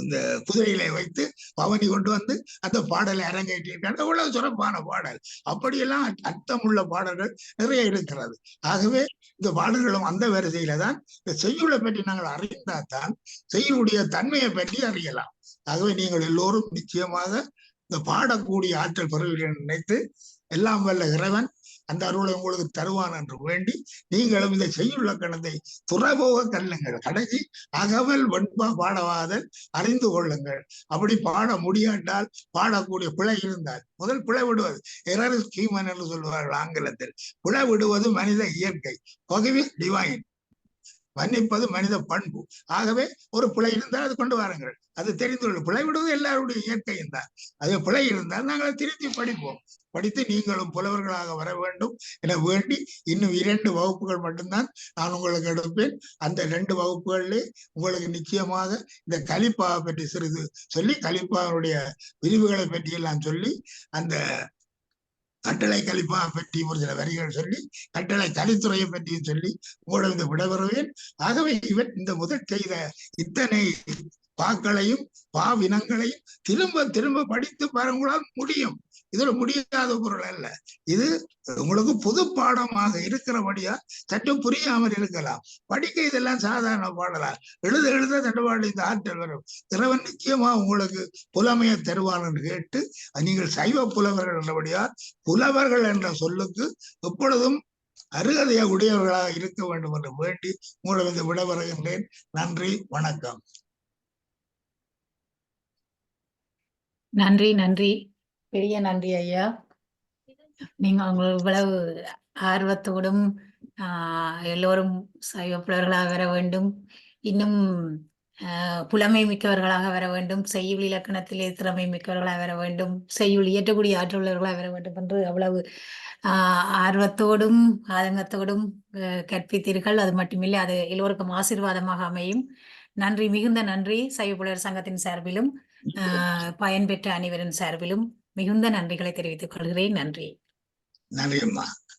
இந்த குதிரையில வைத்து பவனி கொண்டு வந்து அந்த பாடலை அரங்கேற்றிருக்காங்க. அவ்வளவு சிறப்பான பாடல். அப்படியெல்லாம் அர்த்தமுள்ள பாடல்கள் நிறைய இருக்கிறது. ஆகவே இந்த பாடல்களும் அந்த வரிசையில தான் இந்த செய்யுளை பற்றி நாங்கள் அறிந்தால்தான் செய்யுளுடைய தன்மையை பற்றி அறியலாம். ஆகவே நீங்கள் எல்லோரும் நிச்சயமாக இந்த பாடக்கூடிய ஆற்றல் பெறுவீர்கள் நினைத்து எல்லாம் வல்ல இறைவன் அந்த அருளை உங்களுக்கு தருவான் என்று வேண்டி நீங்களும் இந்த செய்யுள்ள கணத்தை துறபோக கல்லுங்கள். கடைசி அகவல் வெண்பா பாடவாதல் அறிந்து கொள்ளுங்கள். அப்படி பாட முடியாட்டால் பாடக்கூடிய பிழை இருந்தால் முதல் பிழை விடுவது எரர் இஸ் ஹியூமன் என்று சொல்வார்கள் ஆங்கிலத்தில். பிழை விடுவது மனித இயற்கை. பகுதி டிவைன். மன்னிப்பது மனித பண்பு. ஆகவே ஒரு பிழை இருந்தால் அது கொண்டு வாருங்கள். அது தெரிந்து கொள்ளும். பிழை விடுவது எல்லாருடைய இயற்கையும் தான். அது பிழை இருந்தால் நாங்கள் திருத்தி படிப்போம். படித்து நீங்களும் புலவர்களாக வர வேண்டும் என வேண்டி இன்னும் 2 வகுப்புகள் மட்டும்தான் நான் உங்களுக்கு எடுப்பேன். அந்த 2 வகுப்புகளிலே உங்களுக்கு நிச்சயமாக இந்த கலிப்பாவை பற்றி சிறிது சொல்லி கலிப்பாவுடைய விரிவுகளை பற்றி எல்லாம் சொல்லி அந்த கட்டளை கலிப்பா பற்றி ஒரு சில வரிகள் சொல்லி கட்டளை கலித்துறையை பற்றியும் சொல்லி உங்களோட விடைபெறுவேன். ஆகவே இவர் இந்த முதல் செய்த இத்தனை பாக்களையும் பாவினங்களையும் திரும்ப திரும்ப படித்து பாருங்களால் முடியும். இதுல முடியாத பொருள் அல்ல. இது உங்களுக்கு புது பாடமாக இருக்கிறபடியா சற்று புரியாமல் இருக்கலாம். படிக்க இதெல்லாம் சாதாரண பாடலா. எழுத எழுத தண்டுபாடு இந்த ஆற்றல் வரும். இறைவன் நிச்சயமா உங்களுக்கு புலமையை தருவான் என்று கேட்டு நீங்கள் சைவ புலவர்கள் என்றபடியா புலவர்கள் என்ற சொல்லுக்கு எப்பொழுதும் அருகதைய உடையவர்களாக இருக்க வேண்டும் என்று வேண்டி உங்களுக்கு விடைபெறுகின்றேன். நன்றி, வணக்கம்.
நன்றி, நன்றி, பெரிய நன்றி ஐயா. நீங்க இவ்வளவு ஆர்வத்தோடும் எல்லோரும் சைவ புலவர்களாக வர வேண்டும், இன்னும் புலமை மிக்கவர்களாக வர வேண்டும், செய்யுள் இலக்கணத்திலே திறமை மிக்கவர்களாக வர வேண்டும், செய்யுள் இயற்றக்கூடிய ஆற்றலுள்ளவர்களாக வர வேண்டும் என்று அவ்வளவு ஆர்வத்தோடும் ஆதங்கத்தோடும் கற்பித்தீர்கள். அது மட்டுமில்லை, அது எல்லோருக்கும் ஆசீர்வாதமாக அமையும். நன்றி, மிகுந்த நன்றி. சைவ புலவர் சங்கத்தின் சார்பிலும் பயன்பெற்ற அனைவரின் சார்பிலும் மிகுந்த நன்றிகளை தெரிவித்துக் கொள்கிறேன். நன்றி.
நன்றி அம்மா.